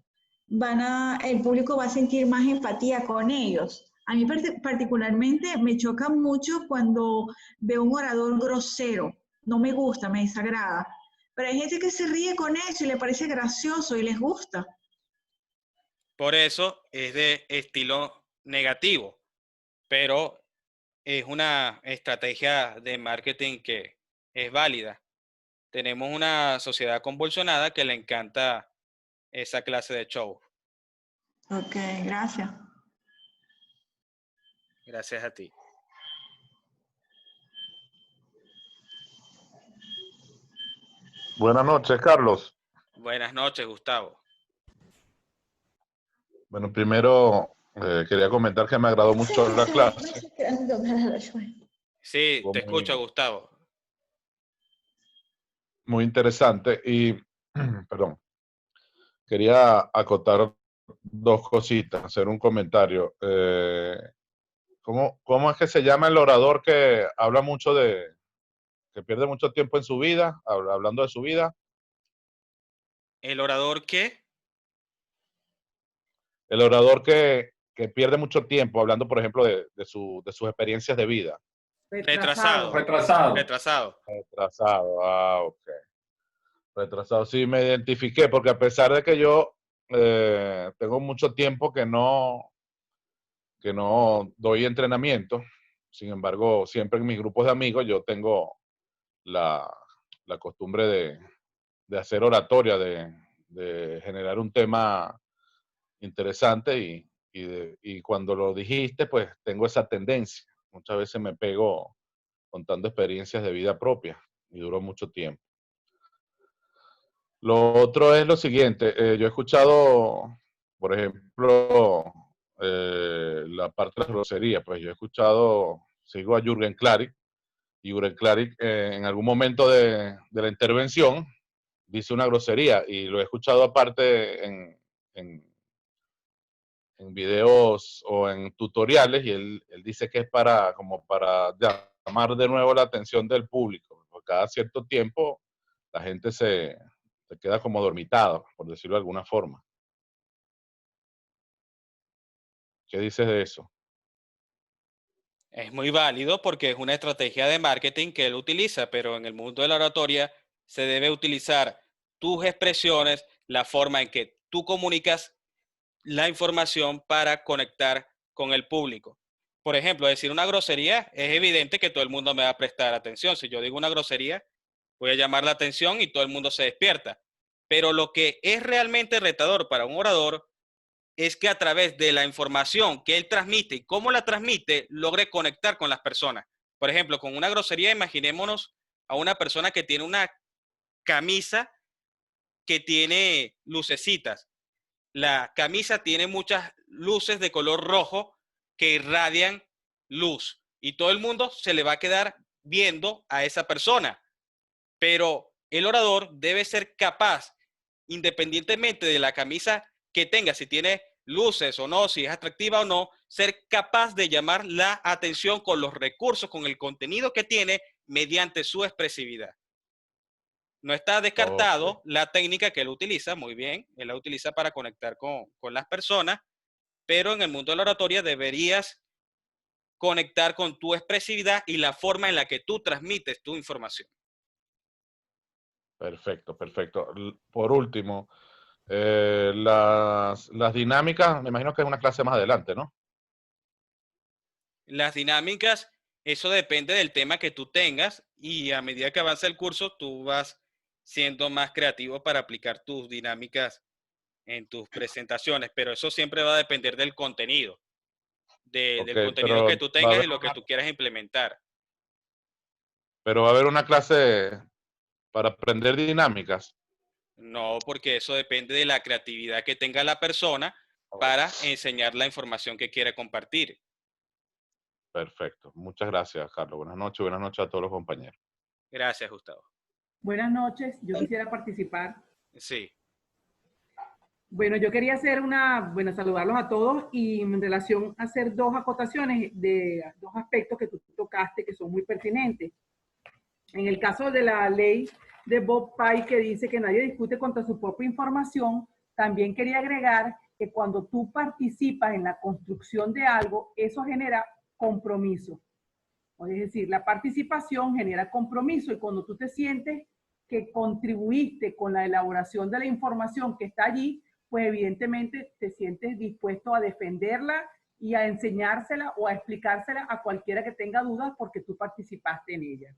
el público va a sentir más empatía con ellos. A mí particularmente me choca mucho cuando veo un orador grosero. No me gusta, me desagrada. Pero hay gente que se ríe con eso y le parece gracioso y les gusta. Por eso es de estilo negativo, pero es una estrategia de marketing que es válida. Tenemos una sociedad convulsionada que le encanta esa clase de show. Ok, gracias. Gracias a ti. Buenas noches, Carlos. Buenas noches, Gustavo. Bueno, primero quería comentar que me agradó mucho la clase. Sí, Estuvo te escucho, Gustavo. muy interesante y, perdón, quería acotar dos cositas, hacer un comentario. ¿Cómo es que se llama el orador que habla mucho que pierde mucho tiempo en su vida, hablando de su vida? ¿El orador qué? El orador que pierde mucho tiempo hablando, por ejemplo, de sus experiencias de vida. Retrasado. Retrasado. Retrasado. Retrasado, ok. Retrasado, sí, me identifiqué, porque a pesar de que yo tengo mucho tiempo que no doy entrenamiento, sin embargo, siempre en mis grupos de amigos yo tengo la, la costumbre de hacer oratoria, de generar un tema interesante y cuando lo dijiste, pues tengo esa tendencia. Muchas veces me pego contando experiencias de vida propia y duró mucho tiempo. Lo otro es lo siguiente, yo he escuchado, por ejemplo, la parte de las groserías, pues yo he escuchado, sigo a Jürgen Klarik, y Jürgen Klarik en algún momento de la intervención dice una grosería, y lo he escuchado aparte en, en videos o en tutoriales, y él dice que es como para llamar de nuevo la atención del público. Por cada cierto tiempo la gente se queda como dormitada, por decirlo de alguna forma. ¿Qué dices de eso? Es muy válido porque es una estrategia de marketing que él utiliza, pero en el mundo de la oratoria se debe utilizar tus expresiones, la forma en que tú comunicas la información para conectar con el público. Por ejemplo, decir una grosería, es evidente que todo el mundo me va a prestar atención. Si yo digo una grosería, voy a llamar la atención y todo el mundo se despierta. Pero lo que es realmente retador para un orador es que a través de la información que él transmite y cómo la transmite, logre conectar con las personas. Por ejemplo, con una grosería, imaginémonos a una persona que tiene una camisa que tiene lucecitas. La camisa tiene muchas luces de color rojo que irradian luz y todo el mundo se le va a quedar viendo a esa persona. Pero el orador debe ser capaz, independientemente de la camisa que tenga, si tiene luces o no, si es atractiva o no, ser capaz de llamar la atención con los recursos, con el contenido que tiene mediante su expresividad. No está descartado Okay. la técnica que él utiliza, muy bien, él la utiliza para conectar con las personas, pero en el mundo de la oratoria deberías conectar con tu expresividad y la forma en la que tú transmites tu información. Perfecto, perfecto. Por último, las dinámicas, me imagino que es una clase más adelante, ¿no? Las dinámicas, eso depende del tema que tú tengas y a medida que avanza el curso, tú vas siendo más creativo para aplicar tus dinámicas en tus presentaciones, pero eso siempre va a depender del contenido, Ok, del contenido pero que tú tengas y lo que tú quieras implementar. pero va a haber una clase para aprender dinámicas. No, porque eso depende de la creatividad que tenga la persona para enseñar la información que quiere compartir. Perfecto. Muchas gracias, Carlos. Buenas noches a todos los compañeros. Gracias, Gustavo. Buenas noches, yo quisiera participar. Sí. Bueno, yo quería hacer saludarlos a todos y en relación a hacer dos acotaciones de dos aspectos que tú tocaste que son muy pertinentes. En el caso de la ley de Bob Pye que dice que nadie discute contra su propia información, también quería agregar que cuando tú participas en la construcción de algo, eso genera compromiso. Es decir, la participación genera compromiso y cuando tú te sientes que contribuiste con la elaboración de la información que está allí, pues evidentemente te sientes dispuesto a defenderla y a enseñársela o a explicársela a cualquiera que tenga dudas porque tú participaste en ella.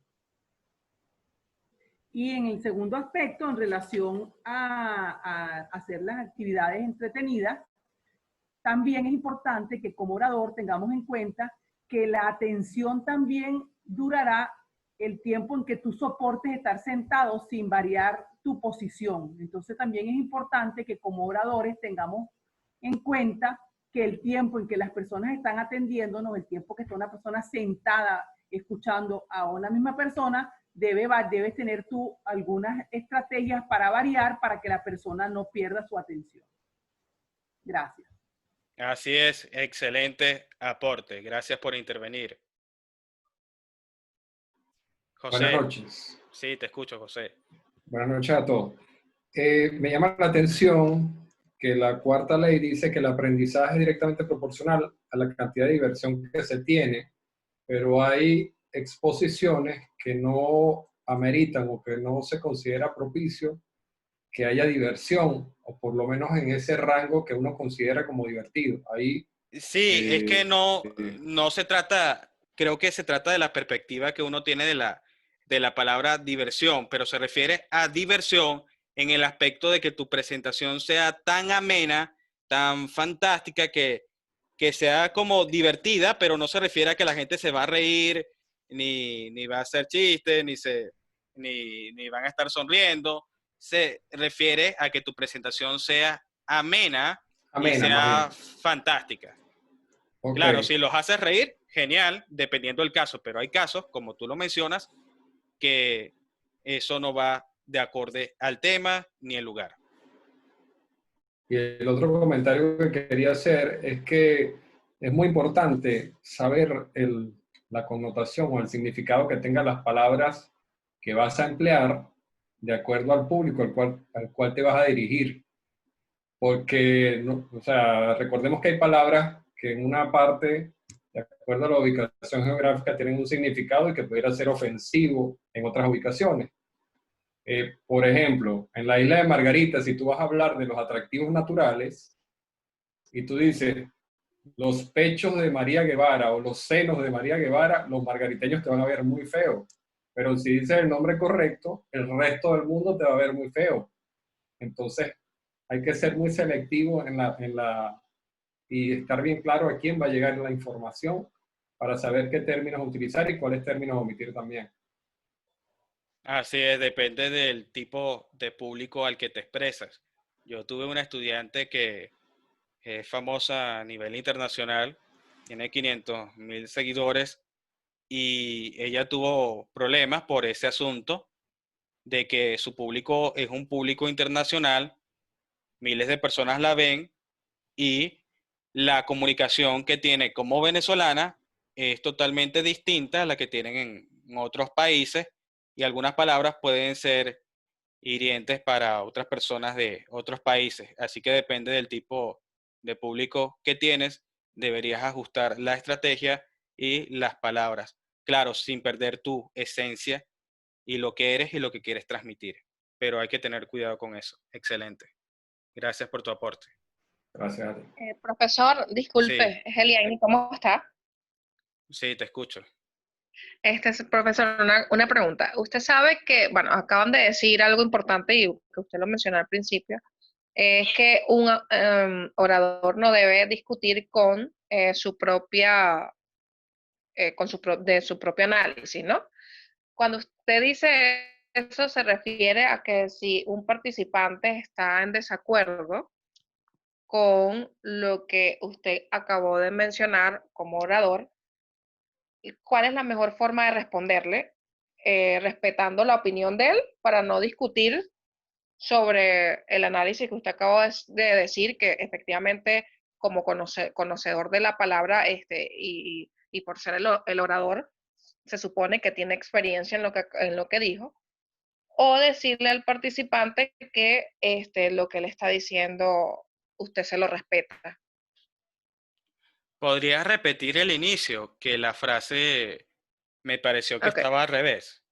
Y en el segundo aspecto, en relación a hacer las actividades entretenidas, también es importante que como orador tengamos en cuenta que la atención también durará el tiempo en que tú soportes estar sentado sin variar tu posición. Entonces también es importante que como oradores tengamos en cuenta que el tiempo en que las personas están atendiéndonos, el tiempo que está una persona sentada escuchando a una misma persona, debes tener tú algunas estrategias para variar para que la persona no pierda su atención. Gracias. Así es, excelente aporte. Gracias por intervenir. José. Buenas noches. Sí, te escucho, José. Buenas noches a todos. Me llama la atención que la cuarta ley dice que el aprendizaje es directamente proporcional a la cantidad de diversión que se tiene, pero hay exposiciones que no ameritan o que no se considera propicio que haya diversión, o por lo menos en ese rango que uno considera como divertido. Ahí, sí, es que no se trata, creo que se trata de la perspectiva que uno tiene de la palabra diversión, pero se refiere a diversión en el aspecto de que tu presentación sea tan amena, tan fantástica, que sea como divertida, pero no se refiere a que la gente se va a reír, ni va a hacer chistes, ni van a estar sonriendo. Se refiere a que tu presentación sea amena y sea fantástica. Okay. Claro, si los haces reír, genial, dependiendo del caso, pero hay casos, como tú lo mencionas, que eso no va de acorde al tema ni el lugar. Y el otro comentario que quería hacer es que es muy importante saber la connotación o el significado que tengan las palabras que vas a emplear de acuerdo al público al cual te vas a dirigir. Porque, o sea, recordemos que hay palabras que en una parte, de acuerdo a la ubicación geográfica, tienen un significado y que pudiera ser ofensivo en otras ubicaciones. Por ejemplo, en la isla de Margarita, si tú vas a hablar de los atractivos naturales y tú dices los pechos de María Guevara o los senos de María Guevara, los margariteños te van a ver muy feo. Pero si dices el nombre correcto, el resto del mundo te va a ver muy feo. Entonces, hay que ser muy selectivo y estar bien claro a quién va a llegar la información para saber qué términos utilizar y cuáles términos omitir también. Así es, depende del tipo de público al que te expresas. Yo tuve una estudiante que es famosa a nivel internacional, tiene 500,000 seguidores y ella tuvo problemas por ese asunto de que su público es un público internacional, miles de personas la ven y la comunicación que tiene como venezolana es totalmente distinta a la que tienen en otros países y algunas palabras pueden ser hirientes para otras personas de otros países. Así que depende del tipo de público que tienes, deberías ajustar la estrategia y las palabras. Claro, sin perder tu esencia y lo que eres y lo que quieres transmitir. Pero hay que tener cuidado con eso. Excelente. Gracias por tu aporte. Gracias a ti. Profesor, disculpe, sí. Eliane, ¿cómo está? Sí, te escucho. Profesor, una pregunta. Usted sabe que, bueno, acaban de decir algo importante y que usted lo mencionó al principio, es que un orador no debe discutir con su propio análisis, ¿no? Cuando usted dice eso, se refiere a que si un participante está en desacuerdo con lo que usted acabó de mencionar como orador, ¿cuál es la mejor forma de responderle? Respetando la opinión de él para no discutir sobre el análisis que usted acabó de decir, que efectivamente como conocedor de la palabra y por ser el orador, se supone que tiene experiencia en lo que dijo, o decirle al participante que lo que le está diciendo usted se lo respeta. ¿Podrías repetir el inicio? Que la frase me pareció que Ok. estaba al revés.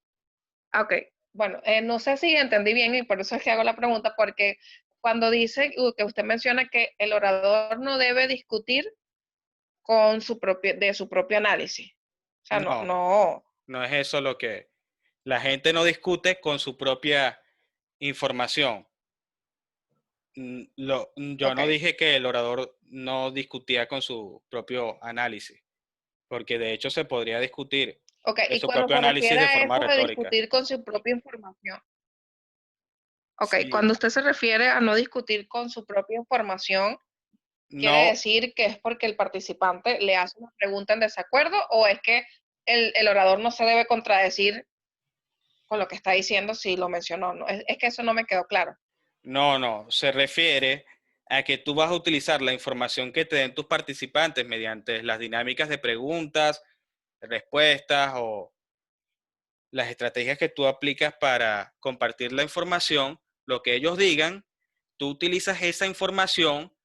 Ok, bueno, no sé si entendí bien y por eso es que hago la pregunta, porque cuando dice que usted menciona que el orador no debe discutir con de su propio análisis. O sea, No es eso lo que... La gente no discute con su propia información. Yo no Ok. dije que el orador no discutía con su propio análisis, porque de hecho se podría discutir Ok, de y su cuando propio se análisis refiere de a forma eso de retórica. discutir con su propia información. Ok, Sí, cuando usted se refiere a no discutir con su propia información, ¿quiere no, decir que es porque el participante le hace una pregunta en desacuerdo o es que el orador no se debe contradecir con lo que está diciendo si lo mencionó? No, es que eso no me quedó claro. no, se refiere a que tú vas a utilizar la información que te den tus participantes mediante las dinámicas de preguntas, respuestas o las estrategias que tú aplicas para compartir la información, lo que ellos digan, tú utilizas esa información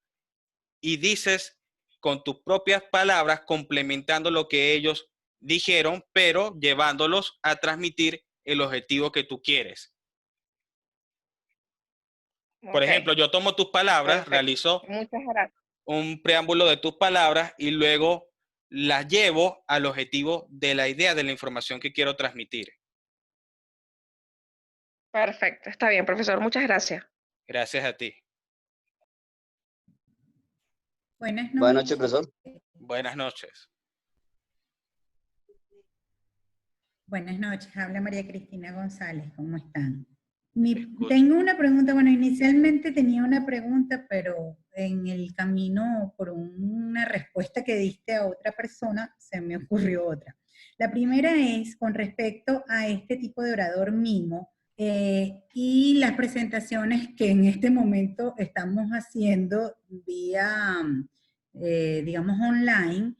y dices con tus propias palabras, complementando lo que ellos dijeron, pero llevándolos a transmitir el objetivo que tú quieres. Por Ok, ejemplo, yo tomo tus palabras, perfecto. realizo Muchas gracias. un preámbulo de tus palabras y luego las llevo al objetivo de la idea de la información que quiero transmitir. Perfecto, está bien, profesor. Muchas gracias. Gracias a ti. Buenas Buenas noches. noches, profesor. Buenas noches. Buenas noches, habla María Cristina González, ¿cómo están? Escucho. Tengo una pregunta, bueno, inicialmente tenía una pregunta, pero en el camino por una respuesta que diste a otra persona, se me ocurrió otra. La primera es con respecto a este tipo de orador mimo y las presentaciones que en este momento estamos haciendo vía, digamos, online,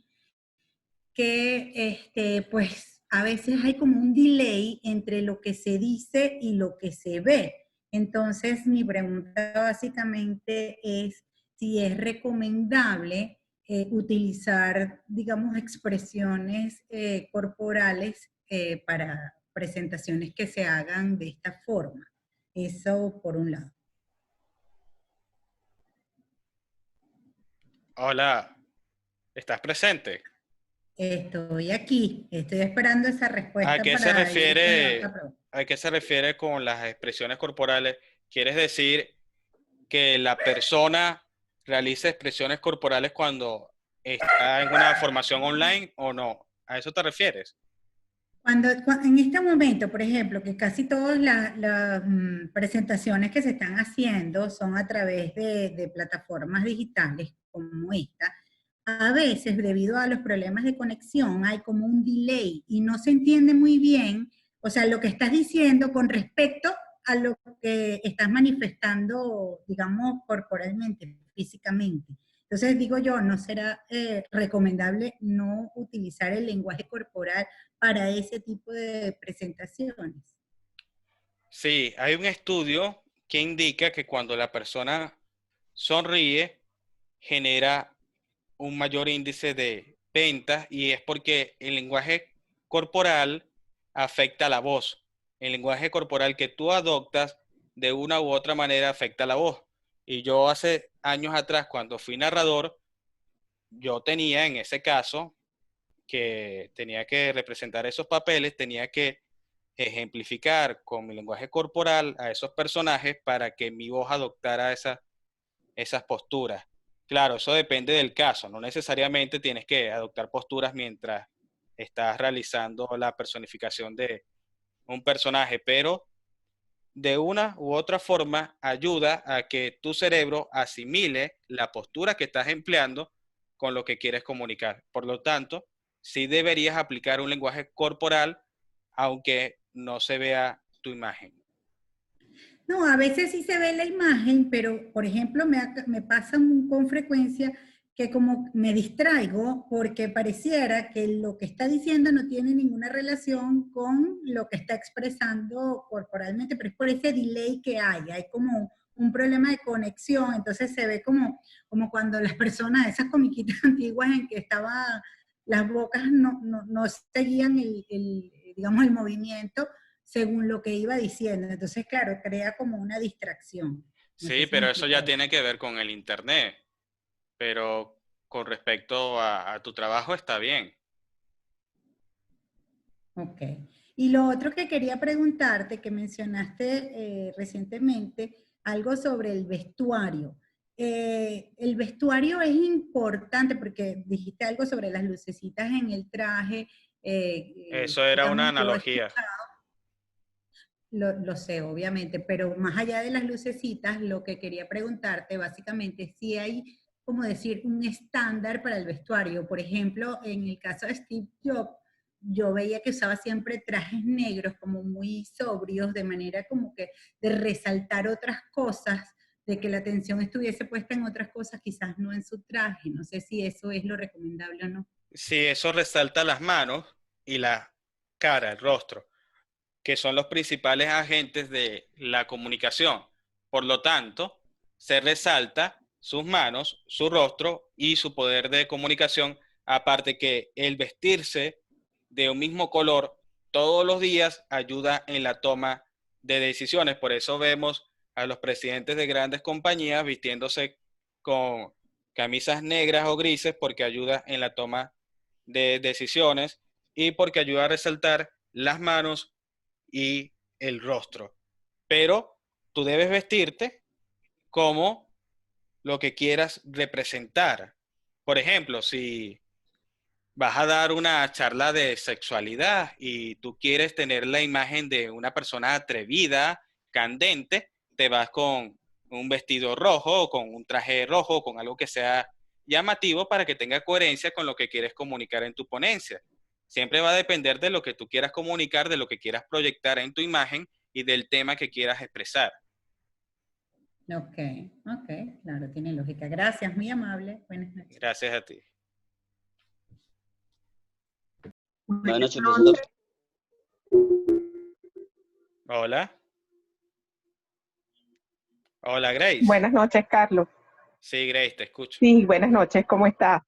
que pues a veces hay como un delay entre lo que se dice y lo que se ve. Entonces mi pregunta básicamente es si es recomendable utilizar, digamos, expresiones corporales para presentaciones que se hagan de esta forma. Eso por un lado. Hola, ¿estás presente? Estoy aquí, estoy esperando esa respuesta ¿A qué se para ir con la otra refiere, pregunta. a qué se refiere con las expresiones corporales? ¿Quieres decir que la persona realiza expresiones corporales cuando está en una formación online o no? ¿A eso te refieres? En este momento, por ejemplo, que casi todas las presentaciones que se están haciendo son a través de plataformas digitales como esta, a veces debido a los problemas de conexión hay como un delay y no se entiende muy bien, o sea, lo que estás diciendo con respecto a lo que estás manifestando, digamos, corporalmente, físicamente. Entonces digo yo, ¿no será recomendable no utilizar el lenguaje corporal para ese tipo de presentaciones? Sí, hay un estudio que indica que cuando la persona sonríe, genera un mayor índice de ventas y es porque el lenguaje corporal afecta la voz. El lenguaje corporal que tú adoptas de una u otra manera afecta la voz. Y yo hace años atrás, cuando fui narrador, yo tenía en ese caso que tenía que representar esos papeles, tenía que ejemplificar con mi lenguaje corporal a esos personajes para que mi voz adoptara esas posturas. Claro, eso depende del caso, no necesariamente tienes que adoptar posturas mientras estás realizando la personificación de un personaje, pero de una u otra forma ayuda a que tu cerebro asimile la postura que estás empleando con lo que quieres comunicar. Por lo tanto, sí deberías aplicar un lenguaje corporal, aunque no se vea tu imagen. No, a veces sí se ve la imagen, pero por ejemplo me pasa con frecuencia que como me distraigo porque pareciera que lo que está diciendo no tiene ninguna relación con lo que está expresando corporalmente, pero es por ese delay que hay como un problema de conexión, entonces se ve como cuando las personas, esas comiquitas antiguas en que estaba, las bocas no seguían digamos, el movimiento según lo que iba diciendo. Entonces, claro, crea como una distracción. No sé Sí, si me pero eso ya explico. tiene que ver con el internet. Pero con respecto a tu trabajo está bien. Ok. Y lo otro que quería preguntarte, que mencionaste recientemente, algo sobre el vestuario. El vestuario es importante porque dijiste algo sobre las lucecitas en el traje. Eso era una Digamos, yo he analogía. escuchado, lo sé, obviamente, pero más allá de las lucecitas, lo que quería preguntarte básicamente es si hay, como decir, un estándar para el vestuario. Por ejemplo, en el caso de Steve Jobs, yo veía que usaba siempre trajes negros como muy sobrios, de manera como que de resaltar otras cosas, de que la atención estuviese puesta en otras cosas, quizás no en su traje. No sé si eso es lo recomendable o no. Si eso resalta las manos y la cara, el rostro, que son los principales agentes de la comunicación. Por lo tanto, se resalta sus manos, su rostro y su poder de comunicación, aparte que el vestirse de un mismo color todos los días ayuda en la toma de decisiones. Por eso vemos a los presidentes de grandes compañías vistiéndose con camisas negras o grises porque ayuda en la toma de decisiones y porque ayuda a resaltar las manos y el rostro. Pero tú debes vestirte como lo que quieras representar. Por ejemplo, si vas a dar una charla de sexualidad y tú quieres tener la imagen de una persona atrevida, candente, te vas con un vestido rojo o con un traje rojo, con algo que sea llamativo para que tenga coherencia con lo que quieres comunicar en tu ponencia. Siempre va a depender de lo que tú quieras comunicar, de lo que quieras proyectar en tu imagen y del tema que quieras expresar. Ok, ok, claro, tiene lógica. Gracias, muy amable. Buenas noches. Gracias a ti. Buenas noches, profesor. Hola. Hola, Grace. Buenas noches, Carlos. Sí, Grace, te escucho. Sí, buenas noches, ¿cómo estás?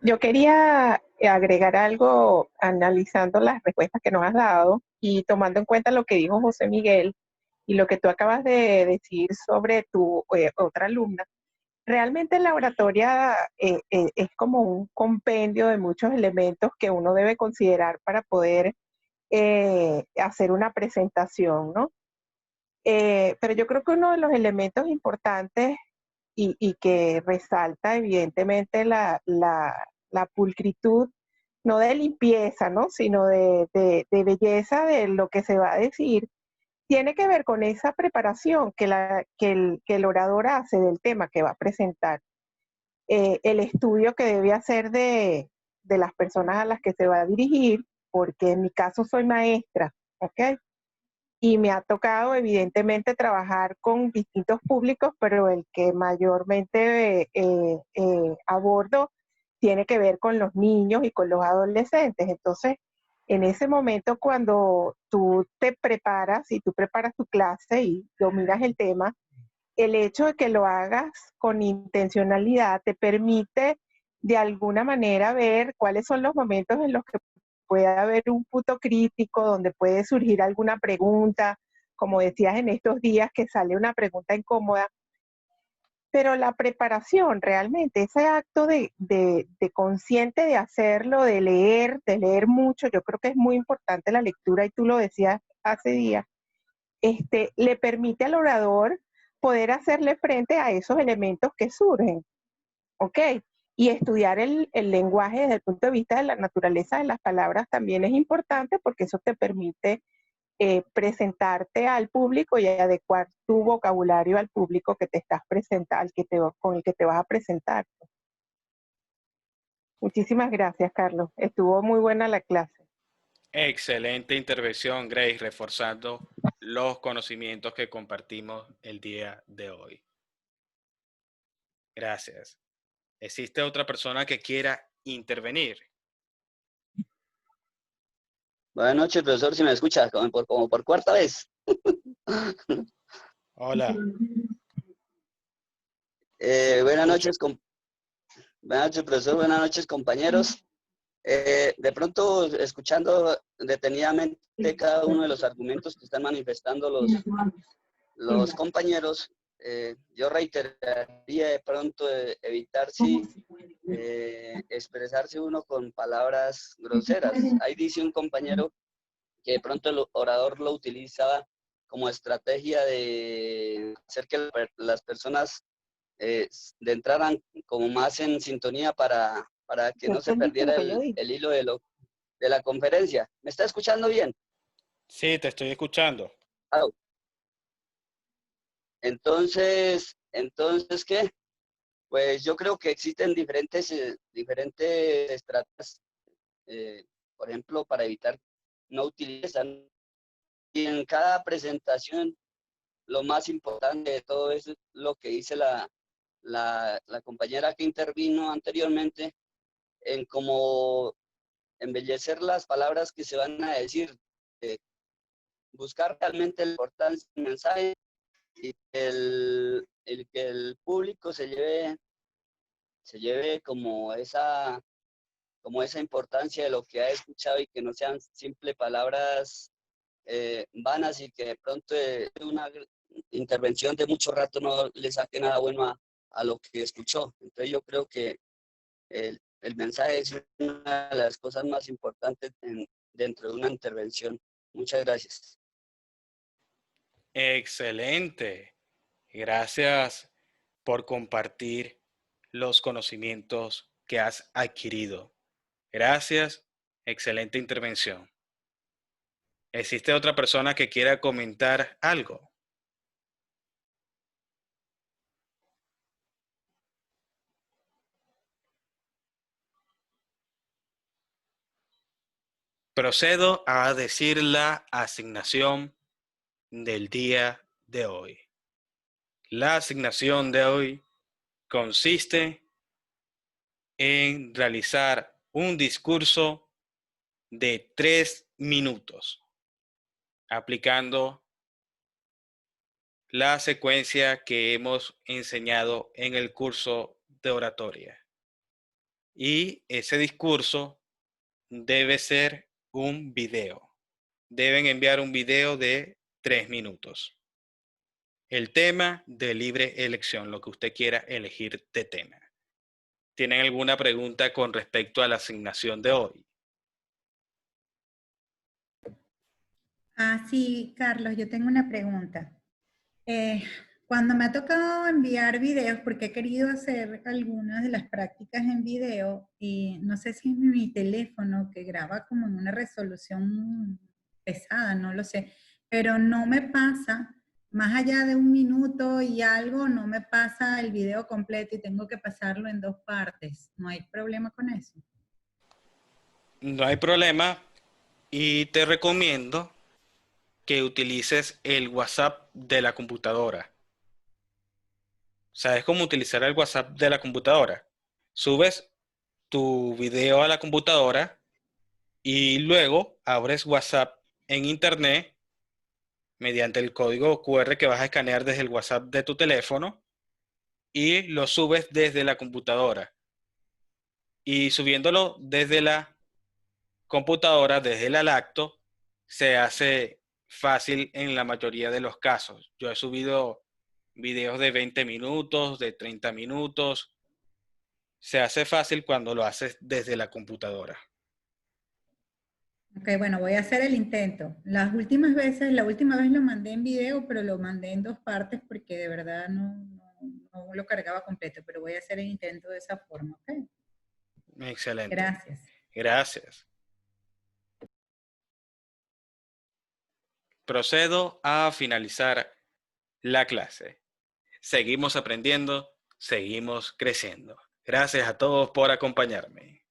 Yo quería agregar algo analizando las respuestas que nos has dado y tomando en cuenta lo que dijo José Miguel y lo que tú acabas de decir sobre tu otra alumna. Realmente la oratoria es como un compendio de muchos elementos que uno debe considerar para poder hacer una presentación, ¿no? Pero yo creo que uno de los elementos importantes y que resalta evidentemente la pulcritud, no de limpieza, ¿no? Sino de belleza de lo que se va a decir, tiene que ver con esa preparación que el orador hace del tema que va a presentar. El estudio que debe hacer de las personas a las que se va a dirigir, porque en mi caso soy maestra, ¿ok? Y me ha tocado evidentemente trabajar con distintos públicos, pero el que mayormente abordo tiene que ver con los niños y con los adolescentes. Entonces, en ese momento cuando tú te preparas y tú preparas tu clase y dominas el tema, el hecho de que lo hagas con intencionalidad te permite de alguna manera ver cuáles son los momentos en los que puede haber un punto crítico, donde puede surgir alguna pregunta, como decías en estos días que sale una pregunta incómoda. Pero la preparación realmente, ese acto de consciente de hacerlo, de leer mucho, yo creo que es muy importante la lectura y tú lo decías hace días, le permite al orador poder hacerle frente a esos elementos que surgen, ¿ok? Y estudiar el lenguaje desde el punto de vista de la naturaleza de las palabras también es importante porque eso te permite presentarte al público y adecuar tu vocabulario al público que te estás presentando, con el que te vas a presentar. Muchísimas gracias, Carlos. Estuvo muy buena la clase. Excelente intervención, Grace, reforzando los conocimientos que compartimos el día de hoy. Gracias. ¿Existe otra persona que quiera intervenir? Buenas noches, profesor, si me escucha, como por cuarta vez. Hola. Buenas noches, profesor, buenas noches, compañeros. De pronto, escuchando detenidamente cada uno de los argumentos que están manifestando los compañeros, yo reiteraría de pronto evitar expresarse uno con palabras groseras. Ahí dice un compañero que de pronto el orador lo utilizaba como estrategia de hacer que las personas entraran como más en sintonía para que no se perdiera el hilo de la conferencia. ¿Me está escuchando bien? Sí, te estoy escuchando. Entonces, ¿qué? Pues yo creo que existen diferentes estrategias, por ejemplo, para evitar no utilizar. Y en cada presentación, lo más importante de todo eso es lo que dice la compañera que intervino anteriormente, en cómo embellecer las palabras que se van a decir, buscar realmente la importancia del mensaje y que el público se lleve como esa importancia de lo que ha escuchado y que no sean simples palabras vanas y que de pronto una intervención de mucho rato no le saque nada bueno a lo que escuchó. Entonces yo creo que el mensaje es una de las cosas más importantes dentro de una intervención. Muchas gracias. Excelente. Gracias por compartir los conocimientos que has adquirido. Gracias. Excelente intervención. ¿Existe otra persona que quiera comentar algo? Procedo a decir la asignación del día de hoy. La asignación de hoy consiste en realizar un discurso de 3 minutos, aplicando la secuencia que hemos enseñado en el curso de oratoria. Y ese discurso debe ser un video. Deben enviar un video de 3 minutos. El tema de libre elección, lo que usted quiera elegir de tema. ¿Tienen alguna pregunta con respecto a la asignación de hoy? Sí, Carlos, yo tengo una pregunta. Cuando me ha tocado enviar videos, porque he querido hacer algunas de las prácticas en video, y no sé si es mi teléfono que graba como en una resolución pesada, no lo sé, pero no me pasa, más allá de 1 minuto y algo, no me pasa el video completo y tengo que pasarlo en 2 partes. ¿No hay problema con eso? No hay problema y te recomiendo que utilices el WhatsApp de la computadora. ¿Sabes cómo utilizar el WhatsApp de la computadora? Subes tu video a la computadora y luego abres WhatsApp en internet mediante el código QR que vas a escanear desde el WhatsApp de tu teléfono y lo subes desde la computadora. Y subiéndolo desde la computadora, desde la lacto, se hace fácil en la mayoría de los casos. Yo he subido videos de 20 minutos, de 30 minutos. Se hace fácil cuando lo haces desde la computadora. Ok, bueno, voy a hacer el intento. Las últimas veces, la última vez lo mandé en video, pero lo mandé en 2 partes porque de verdad no lo cargaba completo, pero voy a hacer el intento de esa forma, ¿ok? Excelente. Gracias. Gracias. Procedo a finalizar la clase. Seguimos aprendiendo, seguimos creciendo. Gracias a todos por acompañarme.